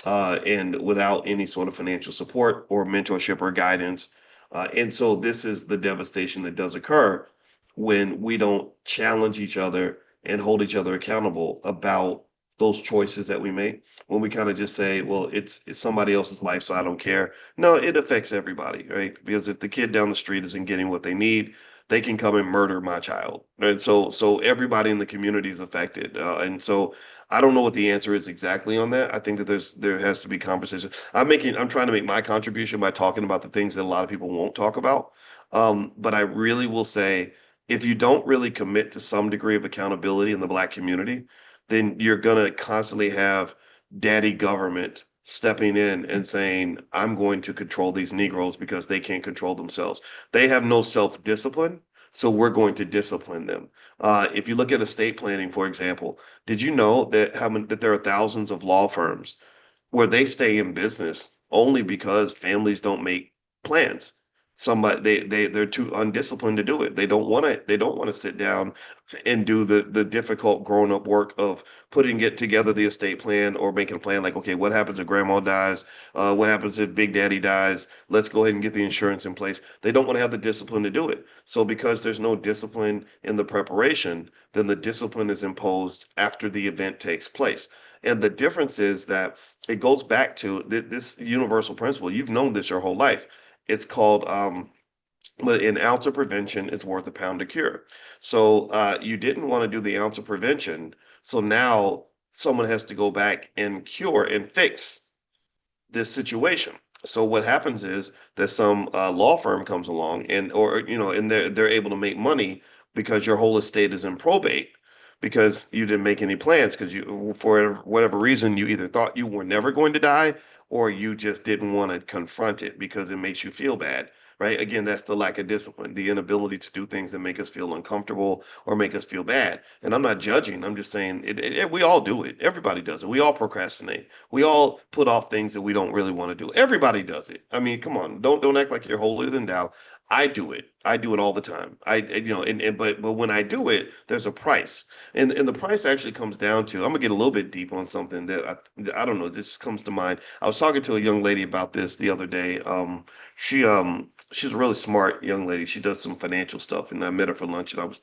and without any sort of financial support or mentorship or guidance. And so this is the devastation that does occur when we don't challenge each other and hold each other accountable about those choices that we make when we kind of just say, well, it's somebody else's life, so I don't care. No, it affects everybody, right? Because if the kid down the street isn't getting what they need, they can come and murder my child. And so everybody in the community is affected. And so I don't know what the answer is exactly on that. I think that there has to be conversation. I'm trying to make my contribution by talking about the things that a lot of people won't talk about. But I really will say, if you don't really commit to some degree of accountability in the Black community, then you're gonna constantly have daddy government stepping in and saying, I'm going to control these Negroes because they can't control themselves. They have no self-discipline, so we're going to discipline them. If you look at estate planning, for example, did you know that there are thousands of law firms where they stay in business only because families don't make plans. Somebody they're too undisciplined to do it. They don't want to sit down and do the difficult grown up work of putting it together the estate plan or making a plan like, okay, what happens if grandma dies? What happens if big daddy dies? Let's go ahead and get the insurance in place. They don't want to have the discipline to do it. So because there's no discipline in the preparation, then the discipline is imposed after the event takes place. And the difference is that it goes back to this universal principle. You've known this your whole life. It's called but an ounce of prevention is worth a pound of cure. So you didn't want to do the ounce of prevention. So now someone has to go back and cure and fix this situation. So what happens is that some law firm comes along and they're able to make money because your whole estate is in probate because you didn't make any plans because you for whatever reason you either thought you were never going to die or you just didn't want to confront it because it makes you feel bad. Right. Again, that's the lack of discipline, the inability to do things that make us feel uncomfortable or make us feel bad. And I'm not judging. I'm just saying we all do it. Everybody does it. We all procrastinate. We all put off things that we don't really want to do. Everybody does it. I mean, come on, don't act like you're holier than thou. I do it. I do it all the time. But when I do it, there's a price, and the price actually comes down to. I'm gonna get a little bit deep on something that I don't know. This just comes to mind. I was talking to a young lady about this the other day. She's a really smart young lady. She does some financial stuff, and I met her for lunch, and I was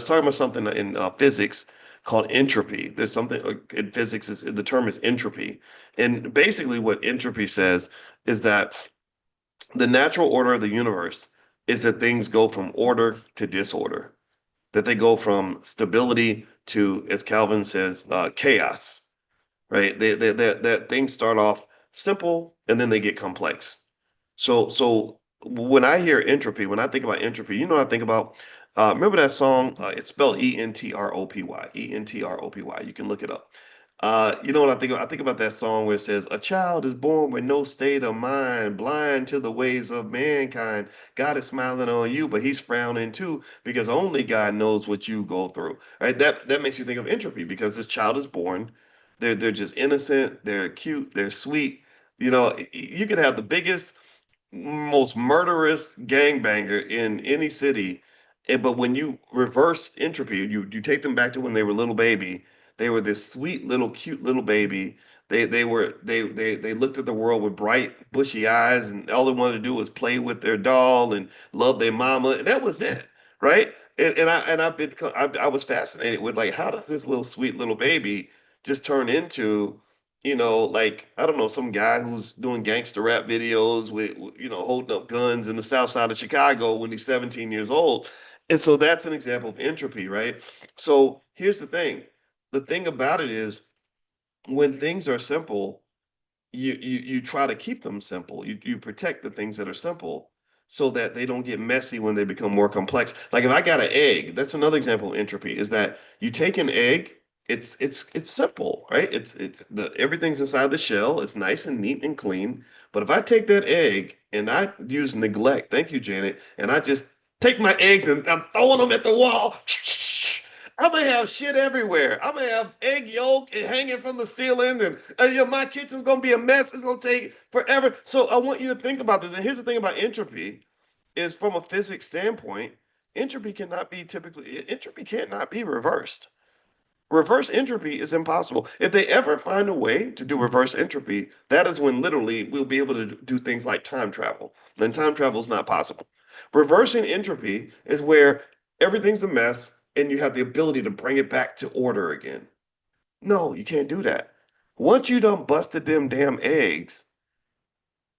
talking about something in physics called entropy. There's something in physics is the term is entropy, and basically what entropy says is that the natural order of the universe is that things go from order to disorder, that they go from stability to, as Calvin says, chaos, right? That things start off simple and then they get complex. So when I hear entropy, when I think about entropy, you know what I think about? Remember that song? It's spelled Entropy. Entropy. You can look it up. You know what I think of? I think about that song where it says, "A child is born with no state of mind, blind to the ways of mankind. God is smiling on you, but He's frowning too, because only God knows what you go through." Right? That makes you think of entropy because this child is born. They're just innocent. They're cute. They're sweet. You could have the biggest most murderous gangbanger in any city. But when you reverse entropy, you take them back to when they were little baby. They were this sweet little cute little baby. They looked at the world with bright bushy eyes, and all they wanted to do was play with their doll and love their mama, and that was it, right? I was fascinated with like how does this little sweet little baby just turn into like I don't know, some guy who's doing gangster rap videos with holding up guns in the south side of Chicago when he's 17 years old. And so that's an example of entropy, right? So here's the thing. The thing about it is when things are simple, you try to keep them simple. You protect the things that are simple so that they don't get messy when they become more complex. Like if I got an egg, that's another example of entropy, is that you take an egg, it's simple, right? It's the everything's inside the shell, it's nice and neat and clean. But if I take that egg and I use neglect, thank you, Janet, and I just take my eggs and I'm throwing them at the wall. I'm gonna have shit everywhere. I'm gonna have egg yolk and hanging from the ceiling, and my kitchen's gonna be a mess. It's gonna take forever. So I want you to think about this. And here's the thing about entropy: is from a physics standpoint, entropy cannot be reversed. Reverse entropy is impossible. If they ever find a way to do reverse entropy, that is when literally we'll be able to do things like time travel. Then time travel is not possible. Reversing entropy is where everything's a mess and you have the ability to bring it back to order again. No, you can't do that. Once you done busted them damn eggs,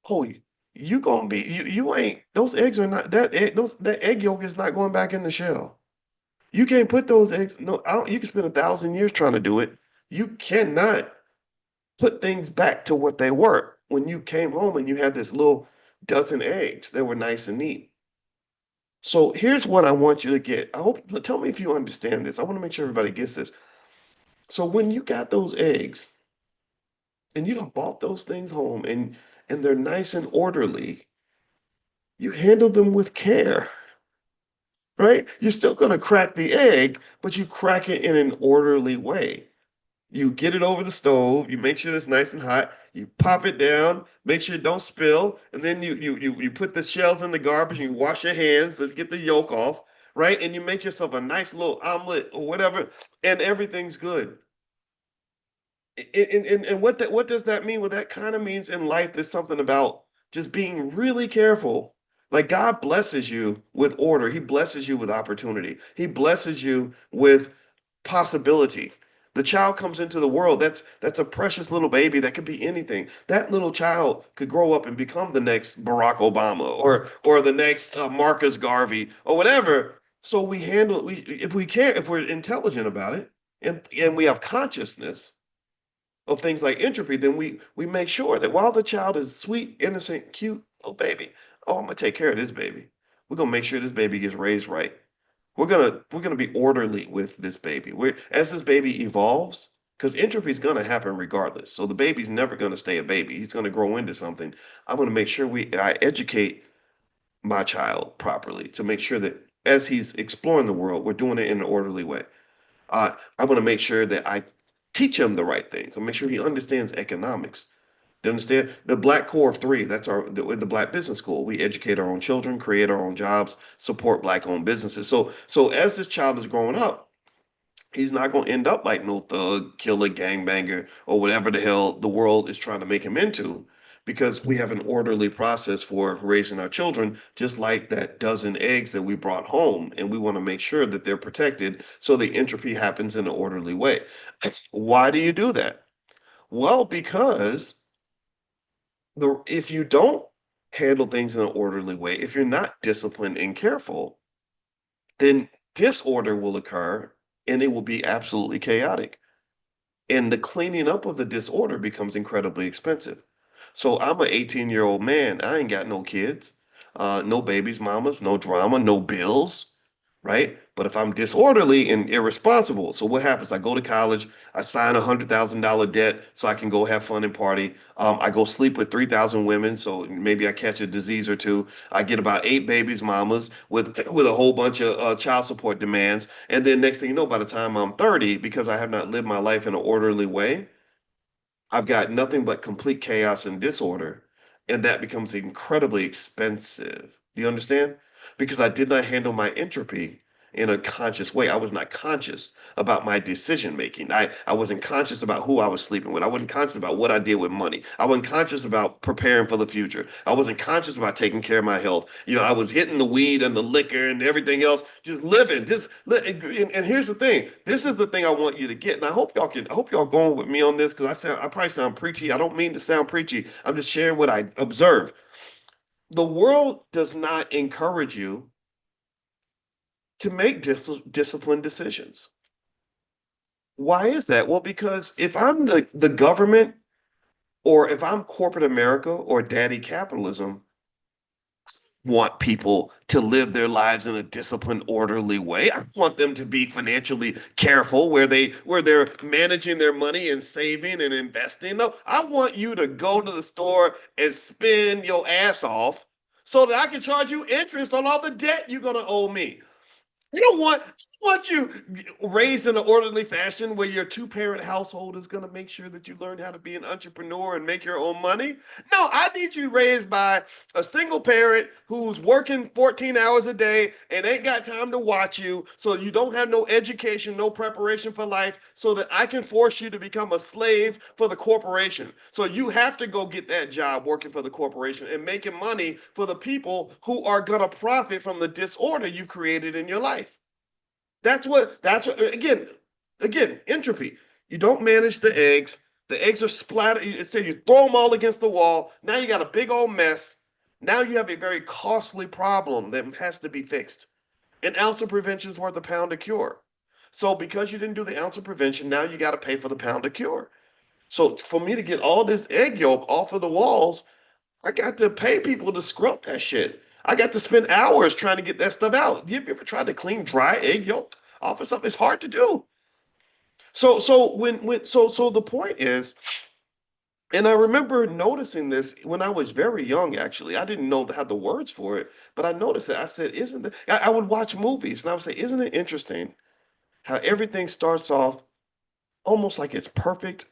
oh, you gonna be you ain't those eggs are not that egg those that egg yolk is not going back in the shell. You can't put those eggs. No, you can spend 1,000 years trying to do it. You cannot put things back to what they were when you came home and you had this little dozen eggs that were nice and neat. So here's what I want you to get. I hope, tell me if you understand this. I want to make sure everybody gets this. So when you got those eggs and you done bought those things home and they're nice and orderly, you handle them with care, right? You're still going to crack the egg, but you crack it in an orderly way. You get it over the stove, you make sure it's nice and hot, you pop it down, make sure it don't spill, and then you put the shells in the garbage and you wash your hands to get the yolk off, right? And you make yourself a nice little omelet or whatever, and everything's good. And what does that mean? Well, that kind of means in life there's something about just being really careful. Like God blesses you with order. He blesses you with opportunity. He blesses you with possibility. The child comes into the world. That's a precious little baby that could be anything. That little child could grow up and become the next Barack Obama or the next Marcus Garvey or whatever. So we handle we if we care if we're intelligent about it and we have consciousness of things like entropy, then we make sure that while the child is sweet, innocent, cute little baby, oh, I'm gonna take care of this baby. We're gonna make sure this baby gets raised right. We're gonna be orderly with this baby. We're as this baby evolves, because entropy is gonna happen regardless. So the baby's never gonna stay a baby. He's gonna grow into something. I'm gonna make sure I educate my child properly to make sure that as he's exploring the world, we're doing it in an orderly way. I want to make sure that I teach him the right things. I make sure he understands economics. Do you understand? The Black Core of Three, that's the Black Business School. We educate our own children, create our own jobs, support Black-owned businesses. So as this child is growing up, he's not going to end up like no thug, killer, gangbanger, or whatever the hell the world is trying to make him into, because we have an orderly process for raising our children, just like that dozen eggs that we brought home, and we want to make sure that they're protected so the entropy happens in an orderly way. Why do you do that? Well, because if you don't handle things in an orderly way, if you're not disciplined and careful, then disorder will occur and it will be absolutely chaotic. And the cleaning up of the disorder becomes incredibly expensive. So I'm an 18-year-old man. I ain't got no kids, no babies, mamas, no drama, no bills, right? But if I'm disorderly and irresponsible, so what happens? I go to college, I sign $100,000 debt so I can go have fun and party. I go sleep with 3,000 women, so maybe I catch a disease or two. I get about 8 babies, mamas with a whole bunch of child support demands, and then next thing you know, by the time I'm 30, because I have not lived my life in an orderly way, I've got nothing but complete chaos and disorder, and that becomes incredibly expensive. Do you understand? Because I did not handle my entropy in a conscious way. I was not conscious about my decision making. I wasn't conscious about who I was sleeping with. I wasn't conscious about what I did with money. I wasn't conscious about preparing for the future. I wasn't conscious about taking care of my health. I was hitting the weed and the liquor and everything else, just living. And here's the thing. This is the thing I want you to get. And I hope y'all going with me on this, because I probably sound preachy. I don't mean to sound preachy. I'm just sharing what I observe. The world does not encourage you to make disciplined decisions. Why is that? Well, because if I'm the government, or if I'm corporate America or daddy capitalism, want people to live their lives in a disciplined, orderly way. I want them to be financially careful where they're managing their money and saving and investing. No, I want you to go to the store and spend your ass off so that I can charge you interest on all the debt you're gonna owe me. You don't want you raised in an orderly fashion where your two-parent household is going to make sure that you learn how to be an entrepreneur and make your own money. No, I need you raised by a single parent who's working 14 hours a day and ain't got time to watch you, so you don't have no education, no preparation for life, so that I can force you to become a slave for the corporation. So you have to go get that job working for the corporation and making money for the people who are going to profit from the disorder you've created in your life. That's what again, entropy. You don't manage the eggs. The eggs are splattered. Instead, you throw them all against the wall. Now you got a big old mess. Now you have a very costly problem that has to be fixed. An ounce of prevention is worth a pound of cure. So because you didn't do the ounce of prevention, now you got to pay for the pound of cure. So for me to get all this egg yolk off of the walls, I got to pay people to scrub that shit. I got to spend hours trying to get that stuff out. You ever tried to clean dry egg yolk off of something? It's hard to do. So the point is, and I remember noticing this when I was very young, actually. I didn't know have the words for it, but I noticed it. I said, isn't it? I would watch movies and I would say, isn't it interesting how everything starts off almost like it's perfect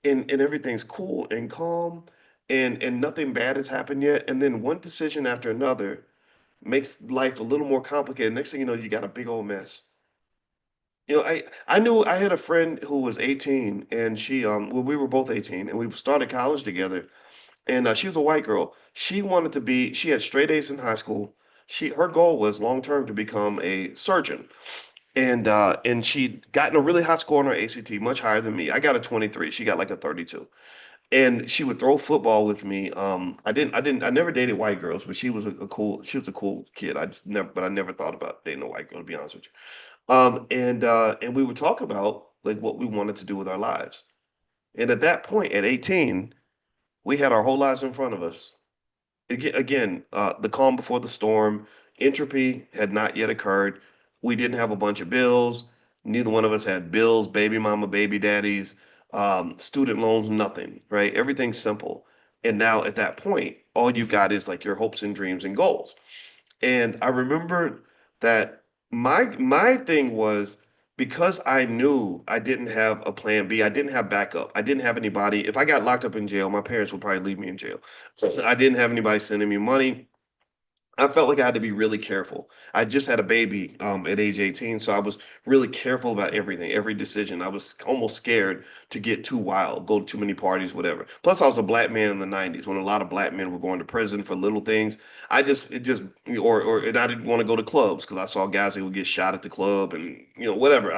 and everything's cool and calm and nothing bad has happened yet. And then one decision after another makes life a little more complicated. Next thing you know, you got a big old mess. I knew I had a friend who was 18 and well, we were both 18 and we started college together. And she was a white girl. She had straight A's in high school. Her goal was long term to become a surgeon. And she'd gotten a really high score on her ACT, much higher than me. I got a 23. She got like a 32. And she would throw football with me. I never dated white girls, but she was a cool kid. But I never thought about dating a white girl, to be honest with you. And we would talk about like what we wanted to do with our lives. And at that point, at 18, we had our whole lives in front of us. Again, the calm before the storm, entropy had not yet occurred. We didn't have a bunch of bills. Neither one of us had bills, baby mama, baby daddies, student loans, nothing, right? Everything's simple. And now at that point, all you got is like your hopes and dreams and goals. And I remember that my thing was because I knew I didn't have a plan B, I didn't have backup. I didn't have anybody. If I got locked up in jail, my parents would probably leave me in jail. I didn't have anybody sending me money. I felt like I had to be really careful. I just had a baby at age 18, so I was really careful about everything, every decision. I was almost scared to get too wild, go to too many parties, whatever. Plus, I was a black man in the 90s when a lot of black men were going to prison for little things. It just, and I didn't want to go to clubs because I saw guys that would get shot at the club and, whatever.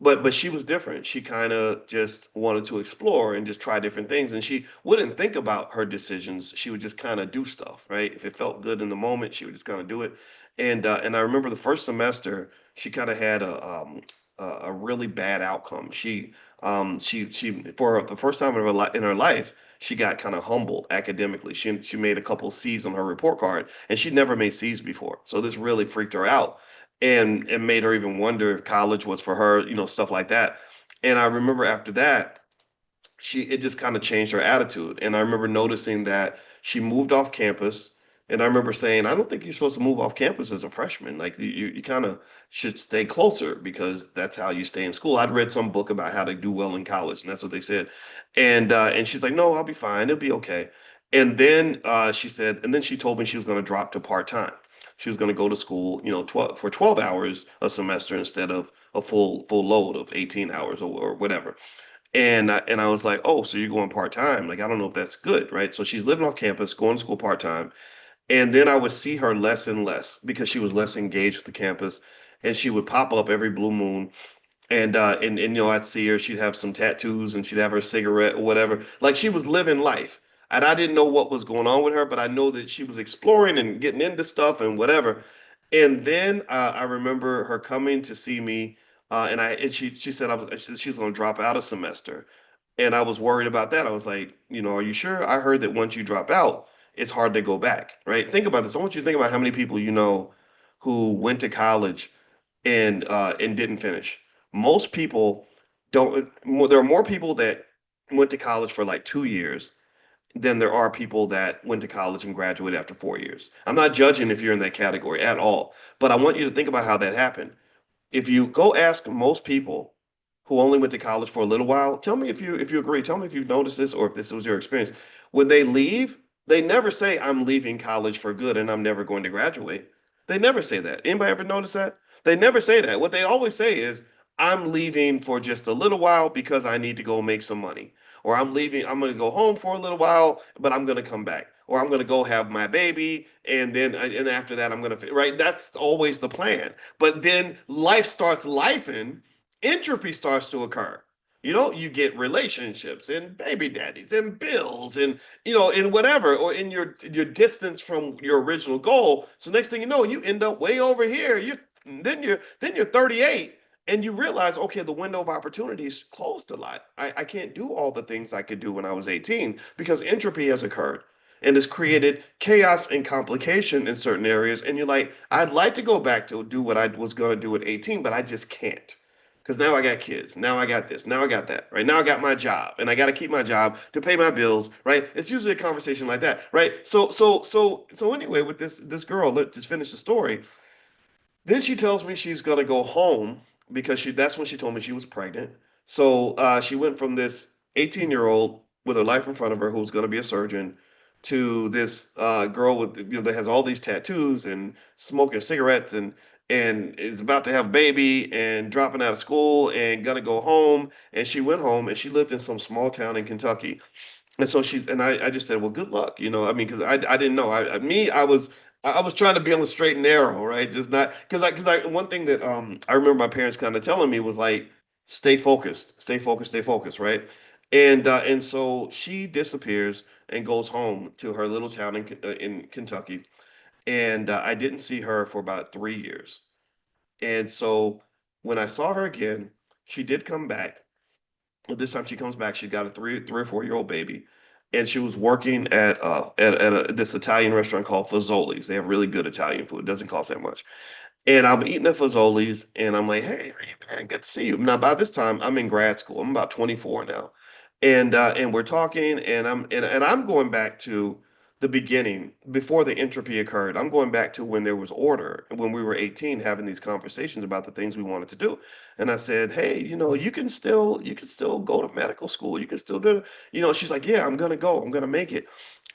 But she was different. She kind of just wanted to explore and just try different things. And she wouldn't think about her decisions. She would just kind of do stuff, right? If it felt good in the moment, she would just kind of do it. And I remember the first semester, she kind of had a really bad outcome. She for the first time in her life, she got kind of humbled academically. She made a couple C's on her report card, and she'd never made C's before. So this really freaked her out and made her even wonder if college was for her, stuff like that. And I remember after that, it just kind of changed her attitude. And I remember noticing that she moved off campus. And I remember saying, I don't think you're supposed to move off campus as a freshman. Like you kind of should stay closer because that's how you stay in school. I'd read some book about how to do well in college, and that's what they said. And she's like, no, I'll be fine. It'll be okay. And then and then she told me she was going to drop to part time. She was going to go to school, 12 hours a semester instead of a full load of 18 hours or whatever. And I was like, oh, so you're going part time? Like, I don't know if that's good, right? So she's living off campus, going to school part time. And then I would see her less and less because she was less engaged with the campus. And she would pop up every blue moon. And I'd see her, she'd have some tattoos and she'd have her cigarette or whatever. Like she was living life. And I didn't know what was going on with her, but I know that she was exploring and getting into stuff and whatever. And then I remember her coming to see me, and she said she was going to drop out a semester, and I was worried about that. I was like, are you sure? I heard that once you drop out, it's hard to go back, right? Think about this. I want you to think about how many people you know who went to college and didn't finish. Most people don't. There are more people that went to college for like 2 years than there are people that went to college and graduated after 4 years. I'm not judging if you're in that category at all, but I want you to think about how that happened. If you go ask most people who only went to college for a little while, tell me if you agree. Tell me if you've noticed this or if this was your experience. When they leave, they never say, I'm leaving college for good and I'm never going to graduate. They never say that. Anybody ever notice that? They never say that. What they always say is, I'm leaving for just a little while because I need to go make some money. Or I'm going to go home for a little while, but I'm going to come back. Or I'm going to go have my baby, and after that, I'm going to, right? That's always the plan. But then life starts lifing, entropy starts to occur. You get relationships and baby daddies and bills and in whatever, or in your distance from your original goal. So next thing you know, you end up way over here. Then you're 38 and you realize, okay, the window of opportunities closed a lot. I can't do all the things I could do when I was 18 because entropy has occurred and has created chaos and complication in certain areas. And you're like, I'd like to go back to do what I was going to do at 18, but I just can't. Because now I got kids. Now I got this. Now I got that. Right now I got my job, and I got to keep my job to pay my bills. Right? It's usually a conversation like that. Right? So anyway, with this girl, let's just finish the story. Then she tells me she's gonna go home because that's when she told me she was pregnant. So she went from this 18-year-old with her life in front of her who's gonna be a surgeon to this girl with that has all these tattoos and smoking cigarettes and is about to have a baby and dropping out of school and gonna go home. And she went home and she lived in some small town in Kentucky. And so I just said, well, good luck, I mean, because I didn't know. I was trying to be on the straight and narrow, right? Just not because one thing that I remember my parents kind of telling me was like, stay focused, stay focused, stay focused, right? And so she disappears and goes home to her little town in Kentucky, and I didn't see her for about 3 years. And so when I saw her again, she did come back. This time she comes back, she got a 3 or 4 year old baby, and she was working at this Italian restaurant called Fazoli's. They have really good Italian food. It doesn't cost that much. And I'm eating at Fazoli's, and I'm like, "Hey, man, good to see you." Now, by this time, I'm in grad school. I'm about 24 now, and we're talking, and I'm going back to the beginning before the entropy occurred. I'm going back to when there was order, when we were 18, having these conversations about the things we wanted to do. And I said, "Hey, you can still go to medical school. You can still do it." She's like, "Yeah, I'm gonna go. I'm gonna make it."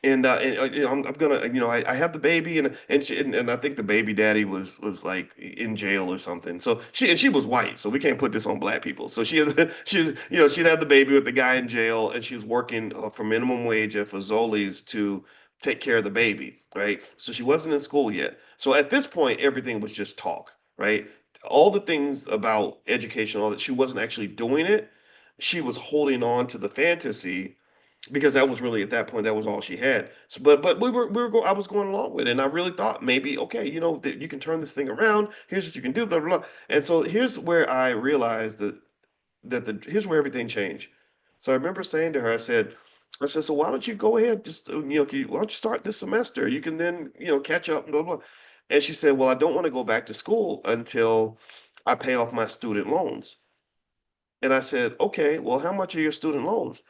I'm gonna, I have the baby, and I think the baby daddy was like in jail or something. So she was white, so we can't put this on black people. So she'd had the baby with the guy in jail, and she was working for minimum wage at Fazoli's to take care of the baby, right? So she wasn't in school yet. So at this point, everything was just talk, right? All the things about education, all that, she wasn't actually doing it. She was holding on to the fantasy because that was really, at that point, that was all she had. So, but I was going along with it, and I really thought maybe, okay, that you can turn this thing around. Here's what you can do, blah blah blah. And so here's where I realized here's where everything changed. So I remember saying to her, I said, so why don't you go ahead, just why don't you start this semester? You can then catch up and blah blah. And she said, well, I don't want to go back to school until I pay off my student loans. And I said, okay, well, how much are your student loans?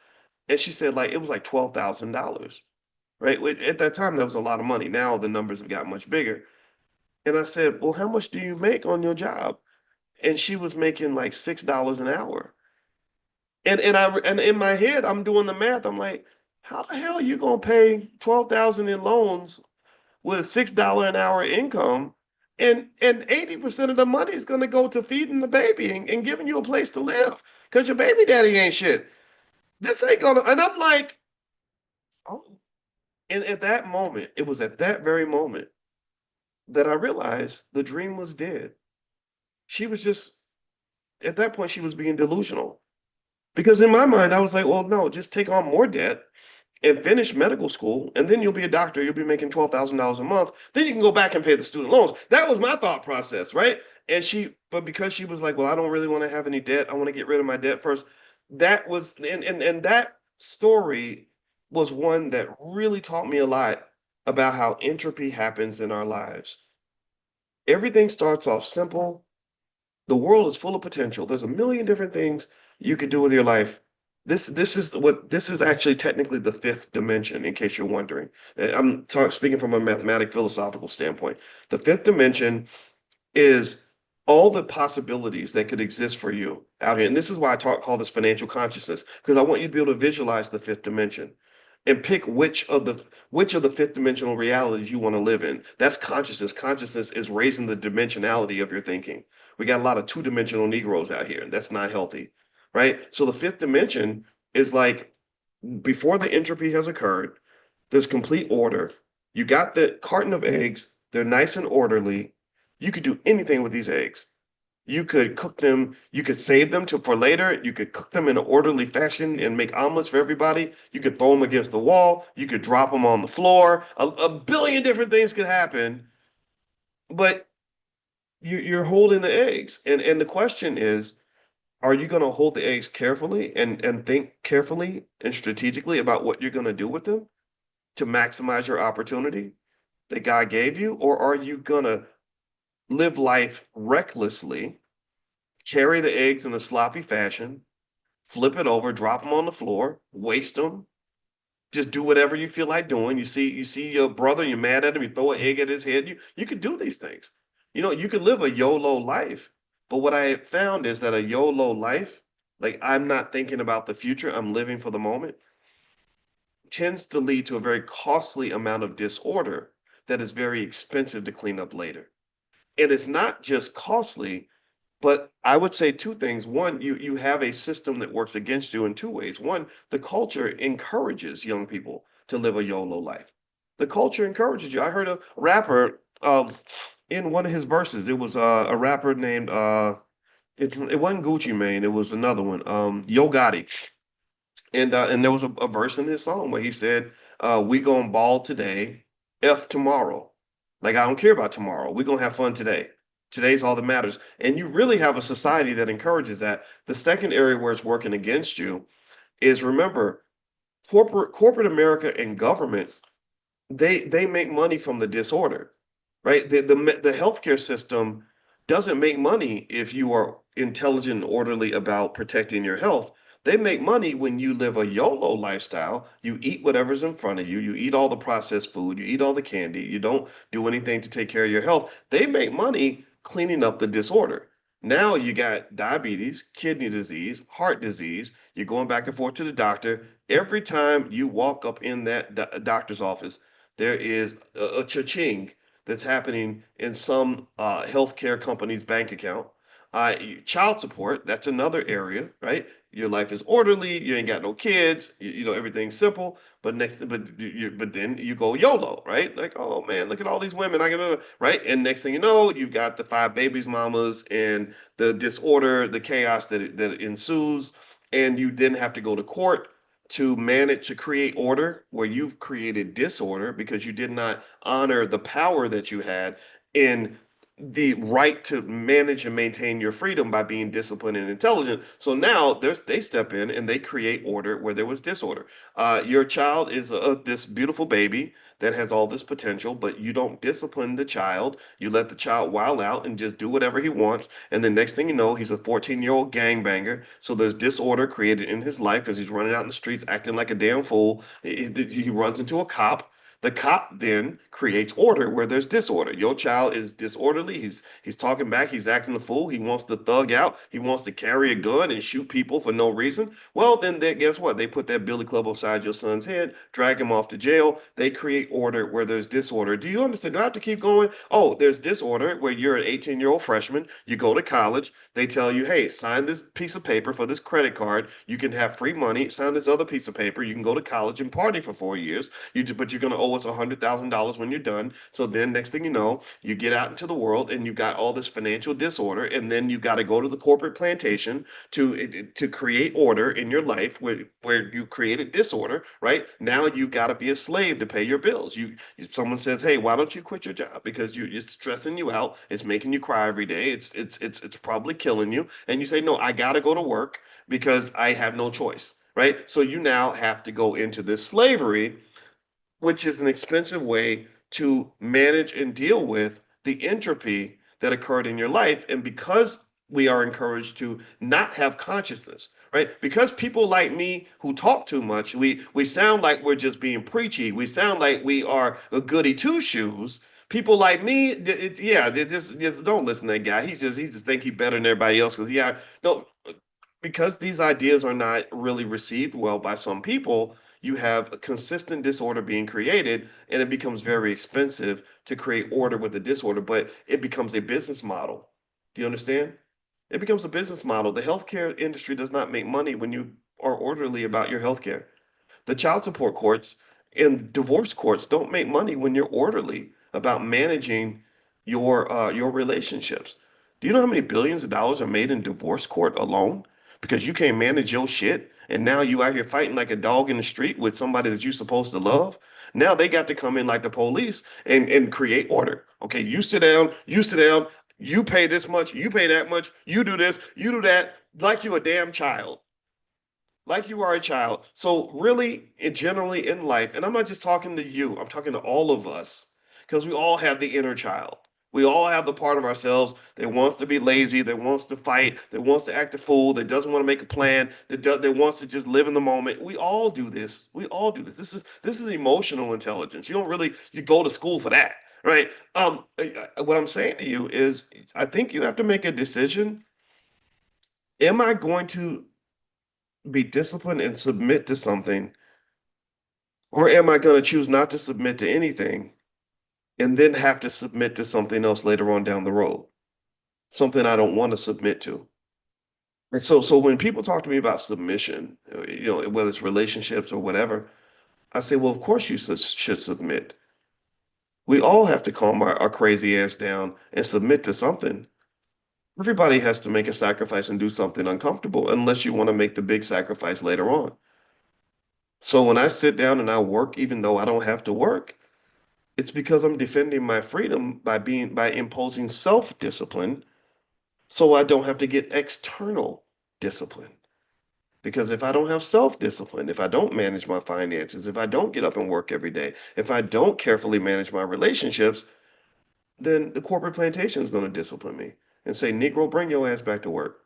And she said, like, it was like $12,000, right? At that time, that was a lot of money. Now the numbers have got much bigger. And I said, well, how much do you make on your job? And she was making like $6 an hour. And in my head, I'm doing the math. I'm like, how the hell are you gonna pay 12,000 in loans with a $6 an hour income? And 80% of the money is gonna go to feeding the baby and giving you a place to live because your baby daddy ain't shit. This ain't gonna, and I'm like, oh. And at that moment, it was at that very moment that I realized the dream was dead. She was just, at that point, she was being delusional. Because in my mind, I was like, well, no, just take on more debt and finish medical school, and then you'll be a doctor. You'll be making $12,000 a month. Then you can go back and pay the student loans. That was my thought process, right? But because she was like, well, I don't really want to have any debt. I want to get rid of my debt first. That was, and that story was one that really taught me a lot about how entropy happens in our lives. Everything starts off simple. The world is full of potential. There's a million different things you could do with your life. This is actually technically the fifth dimension, in case you're wondering. Speaking from a mathematic philosophical standpoint. The fifth dimension is all the possibilities that could exist for you out here. And this is why call this financial consciousness, because I want you to be able to visualize the fifth dimension and pick which of the fifth dimensional realities you want to live in. That's consciousness. Consciousness is raising the dimensionality of your thinking. We got a lot of two-dimensional Negroes out here, and that's not healthy, right? So the fifth dimension is like before the entropy has occurred, there's complete order. You got the carton of eggs, they're nice and orderly. You could do anything with these eggs. You could cook them, you could save them for later. You could cook them in an orderly fashion and make omelets for everybody. You could throw them against the wall. You could drop them on the floor. A billion different things could happen, but you're holding the eggs. And the question is, are you going to hold the eggs carefully and think carefully and strategically about what you're going to do with them to maximize your opportunity that God gave you? Or are you going to live life recklessly, carry the eggs in a sloppy fashion, flip it over, drop them on the floor, waste them, just do whatever you feel like doing. You see your brother, you're mad at him, you throw an egg at his head. You could do these things. You could live a YOLO life. But what I found is that a YOLO life, like I'm not thinking about the future, I'm living for the moment, tends to lead to a very costly amount of disorder that is very expensive to clean up later. And it's not just costly, but I would say two things. One, you have a system that works against you in two ways. One, the culture encourages young people to live a YOLO life. The culture encourages you. I heard a rapper in one of his verses. It was a rapper named it wasn't Gucci Mane. It was another one. Yo Gotti. And there was a verse in his song where he said, "We gonna ball today, f tomorrow." Like I don't care about tomorrow. We gonna have fun today. Today's all that matters. And you really have a society that encourages that. The second area where it's working against you is, remember, corporate America and government, they make money from the disorder, right? The healthcare system doesn't make money if you are intelligent and orderly about protecting your health. They make money when you live a YOLO lifestyle. You eat whatever's in front of you. You eat all the processed food. You eat all the candy. You don't do anything to take care of your health. They make money cleaning up the disorder. Now you got diabetes, kidney disease, heart disease. You're going back and forth to the doctor. Every time you walk up in that doctor's office, there is a cha-ching that's happening in some healthcare company's bank account. Child support, that's another area, right? Your life is orderly, you ain't got no kids, everything's simple. But then you go YOLO, right? Like, oh man, look at all these women. I got right, and next thing you know, you've got the five babies, mamas, and the disorder, the chaos that ensues, and you then have to go to court to manage to create order where you've created disorder because you did not honor the power that you had in the right to manage and maintain your freedom by being disciplined and intelligent. So now they step in and they create order where there was disorder. Your child is this beautiful baby that has all this potential, but you don't discipline the child. You let the child wild out and just do whatever he wants. And the next thing you know, he's a 14-year-old gangbanger. So there's disorder created in his life because he's running out in the streets acting like a damn fool. He runs into a cop. The cop then creates order where there's disorder. Your child is disorderly. He's talking back. He's acting a fool. He wants to thug out. He wants to carry a gun and shoot people for no reason. Well, then guess what? They put that billy club upside your son's head, drag him off to jail. They create order where there's disorder. Do you understand? Do I have to keep going? Oh, there's disorder where you're an 18-year-old freshman. You go to college. They tell you, hey, sign this piece of paper for this credit card. You can have free money. Sign this other piece of paper. You can go to college and party for 4 years. But you're going to owe us $100,000 when you're done. So then next thing you know, you get out into the world and you got all this financial disorder, and then you got to go to the corporate plantation to create order in your life where you created disorder. Right now, you got to be a slave to pay your bills. Someone says, hey, why don't you quit your job because it's stressing you out, it's making you cry every day, it's probably killing you, and you say, no, I got to go to work because I have no choice. Right, so you now have to go into this slavery, which is an expensive way to manage and deal with the entropy that occurred in your life. And because we are encouraged to not have consciousness, right? Because people like me who talk too much, we sound like we're just being preachy. We sound like we are a goody two shoes. People like me, they just don't listen to that guy. He just think he's better than everybody else. Because no, because these ideas are not really received well by some people, you have a consistent disorder being created, and it becomes very expensive to create order with the disorder, but it becomes a business model. Do you understand? It becomes a business model. The healthcare industry does not make money when you are orderly about your healthcare. The child support courts and divorce courts don't make money when you're orderly about managing your relationships. Do you know how many billions of dollars are made in divorce court alone? Because you can't manage your shit, and now you out here fighting like a dog in the street with somebody that you're supposed to love. Now they got to come in like the police and create order. Okay, you sit down, you pay this much, you pay that much, you do this, you do that, like you a damn child, like you are a child. So really, generally in life, and I'm not just talking to you, I'm talking to all of us, because we all have the inner child. We all have the part of ourselves that wants to be lazy, that wants to fight, that wants to act a fool, that doesn't want to make a plan, that wants to just live in the moment. We all do this. We all do this. This is emotional intelligence. You don't really you go to school for that, right? What I'm saying to you is, I think you have to make a decision. Am I going to be disciplined and submit to something, or am I going to choose not to submit to anything and then have to submit to something else later on down the road, something I don't want to submit to? And so when people talk to me about submission, whether it's relationships or whatever, I say, well, of course you should submit. We all have to calm our crazy ass down and submit to something. Everybody has to make a sacrifice and do something uncomfortable, unless you want to make the big sacrifice later on. So when I sit down and I work, even though I don't have to work, it's because I'm defending my freedom by imposing self-discipline so I don't have to get external discipline. Because if I don't have self-discipline, if I don't manage my finances, if I don't get up and work every day, if I don't carefully manage my relationships, then the corporate plantation is going to discipline me and say, Negro, bring your ass back to work.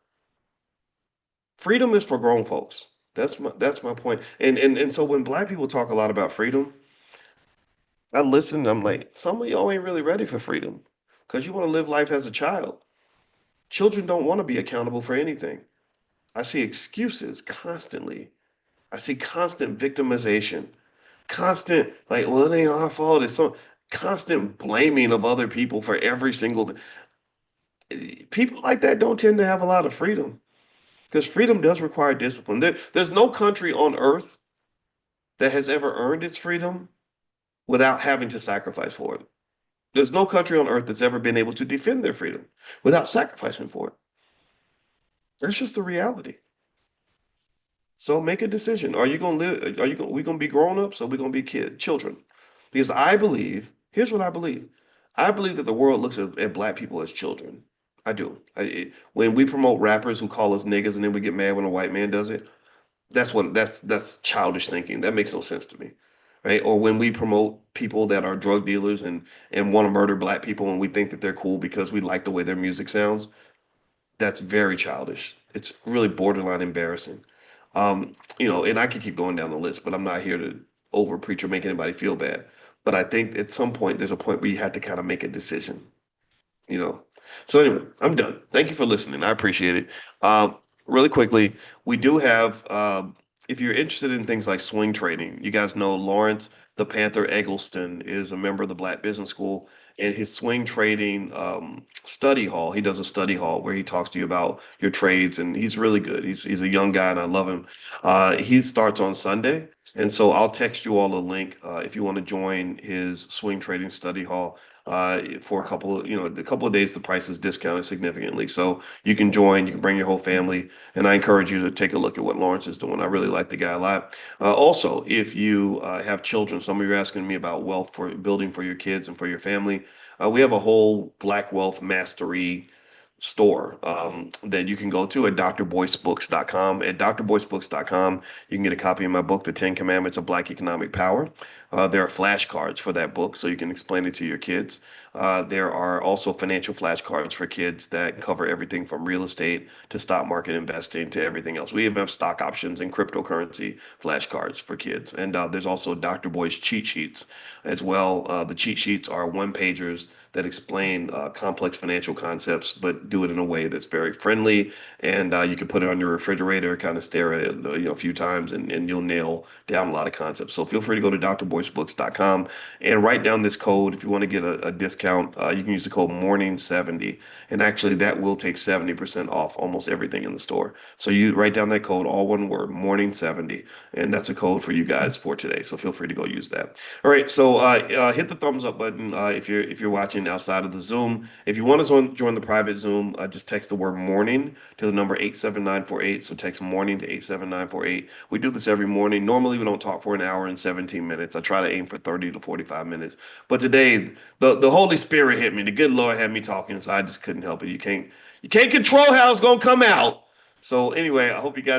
Freedom is for grown folks. That's my point. And so when black people talk a lot about freedom, I listen, and I'm like, some of y'all ain't really ready for freedom because you want to live life as a child. Children don't want to be accountable for anything. I see excuses constantly. I see constant victimization, constant, like, well, it ain't our fault. It's so constant blaming of other people for every single thing. People like that don't tend to have a lot of freedom because freedom does require discipline. There's no country on earth that has ever earned its freedom without having to sacrifice for it. There's no country on earth that's ever been able to defend their freedom without sacrificing for it. That's just the reality. So make a decision. Are you gonna live? We gonna be grown ups or we gonna be children? Because I believe, here's what I believe. I believe that the world looks at black people as children. I do. When we promote rappers who call us niggas and then we get mad when a white man does it, that's childish thinking. That makes no sense to me, right? Or when we promote people that are drug dealers and want to murder black people and we think that they're cool because we like the way their music sounds, that's very childish. It's really borderline embarrassing. And I could keep going down the list, but I'm not here to over preach or make anybody feel bad. But I think at some point there's a point where you have to kind of make a decision you know. So anyway, I'm done. Thank you for listening. I appreciate it. Really quickly, we do have, if you're interested in things like swing trading, you guys know Lawrence the Panther Eggleston is a member of the Black Business School, and his swing trading study hall. He does a study hall where he talks to you about your trades, and he's really good. He's a young guy, and I love him. He starts on Sunday. And so I'll text you all a link if you want to join his swing trading study hall for a couple of days. The price is discounted significantly, so you can join. You can bring your whole family, and I encourage you to take a look at what Lawrence is doing. I really like the guy a lot. Also, if you have children, some of you are asking me about wealth for building for your kids and for your family. We have a whole Black Wealth Mastery store that you can go to at drboycebooks.com. At drboycebooks.com, you can get a copy of my book, The 10 Commandments of Black Economic Power. There are flashcards for that book, so you can explain it to your kids. There are also financial flashcards for kids that cover everything from real estate to stock market investing to everything else. We even have stock options and cryptocurrency flashcards for kids. And there's also Dr. Boy's cheat sheets as well. The cheat sheets are one-pagers that explain complex financial concepts, but do it in a way that's very friendly. And you can put it on your refrigerator, kind of stare at it, a few times, and you'll nail down a lot of concepts. So feel free to go to drboycebooks.com and write down this code. If you want to get a discount, you can use the code morning70. And actually, that will take 70% off almost everything in the store. So you write down that code, all one word, morning70. And that's a code for you guys for today. So feel free to go use that. All right. So hit the thumbs up button if you're watching something outside of the Zoom. If you want to join the private Zoom, just text the word morning to the number 87948. So text morning to 87948. We do this every morning. Normally, we don't talk for an hour and 17 minutes. I try to aim for 30 to 45 minutes. But today, the Holy Spirit hit me. The good Lord had me talking, so I just couldn't help it. You can't control how it's going to come out. So anyway, I hope you guys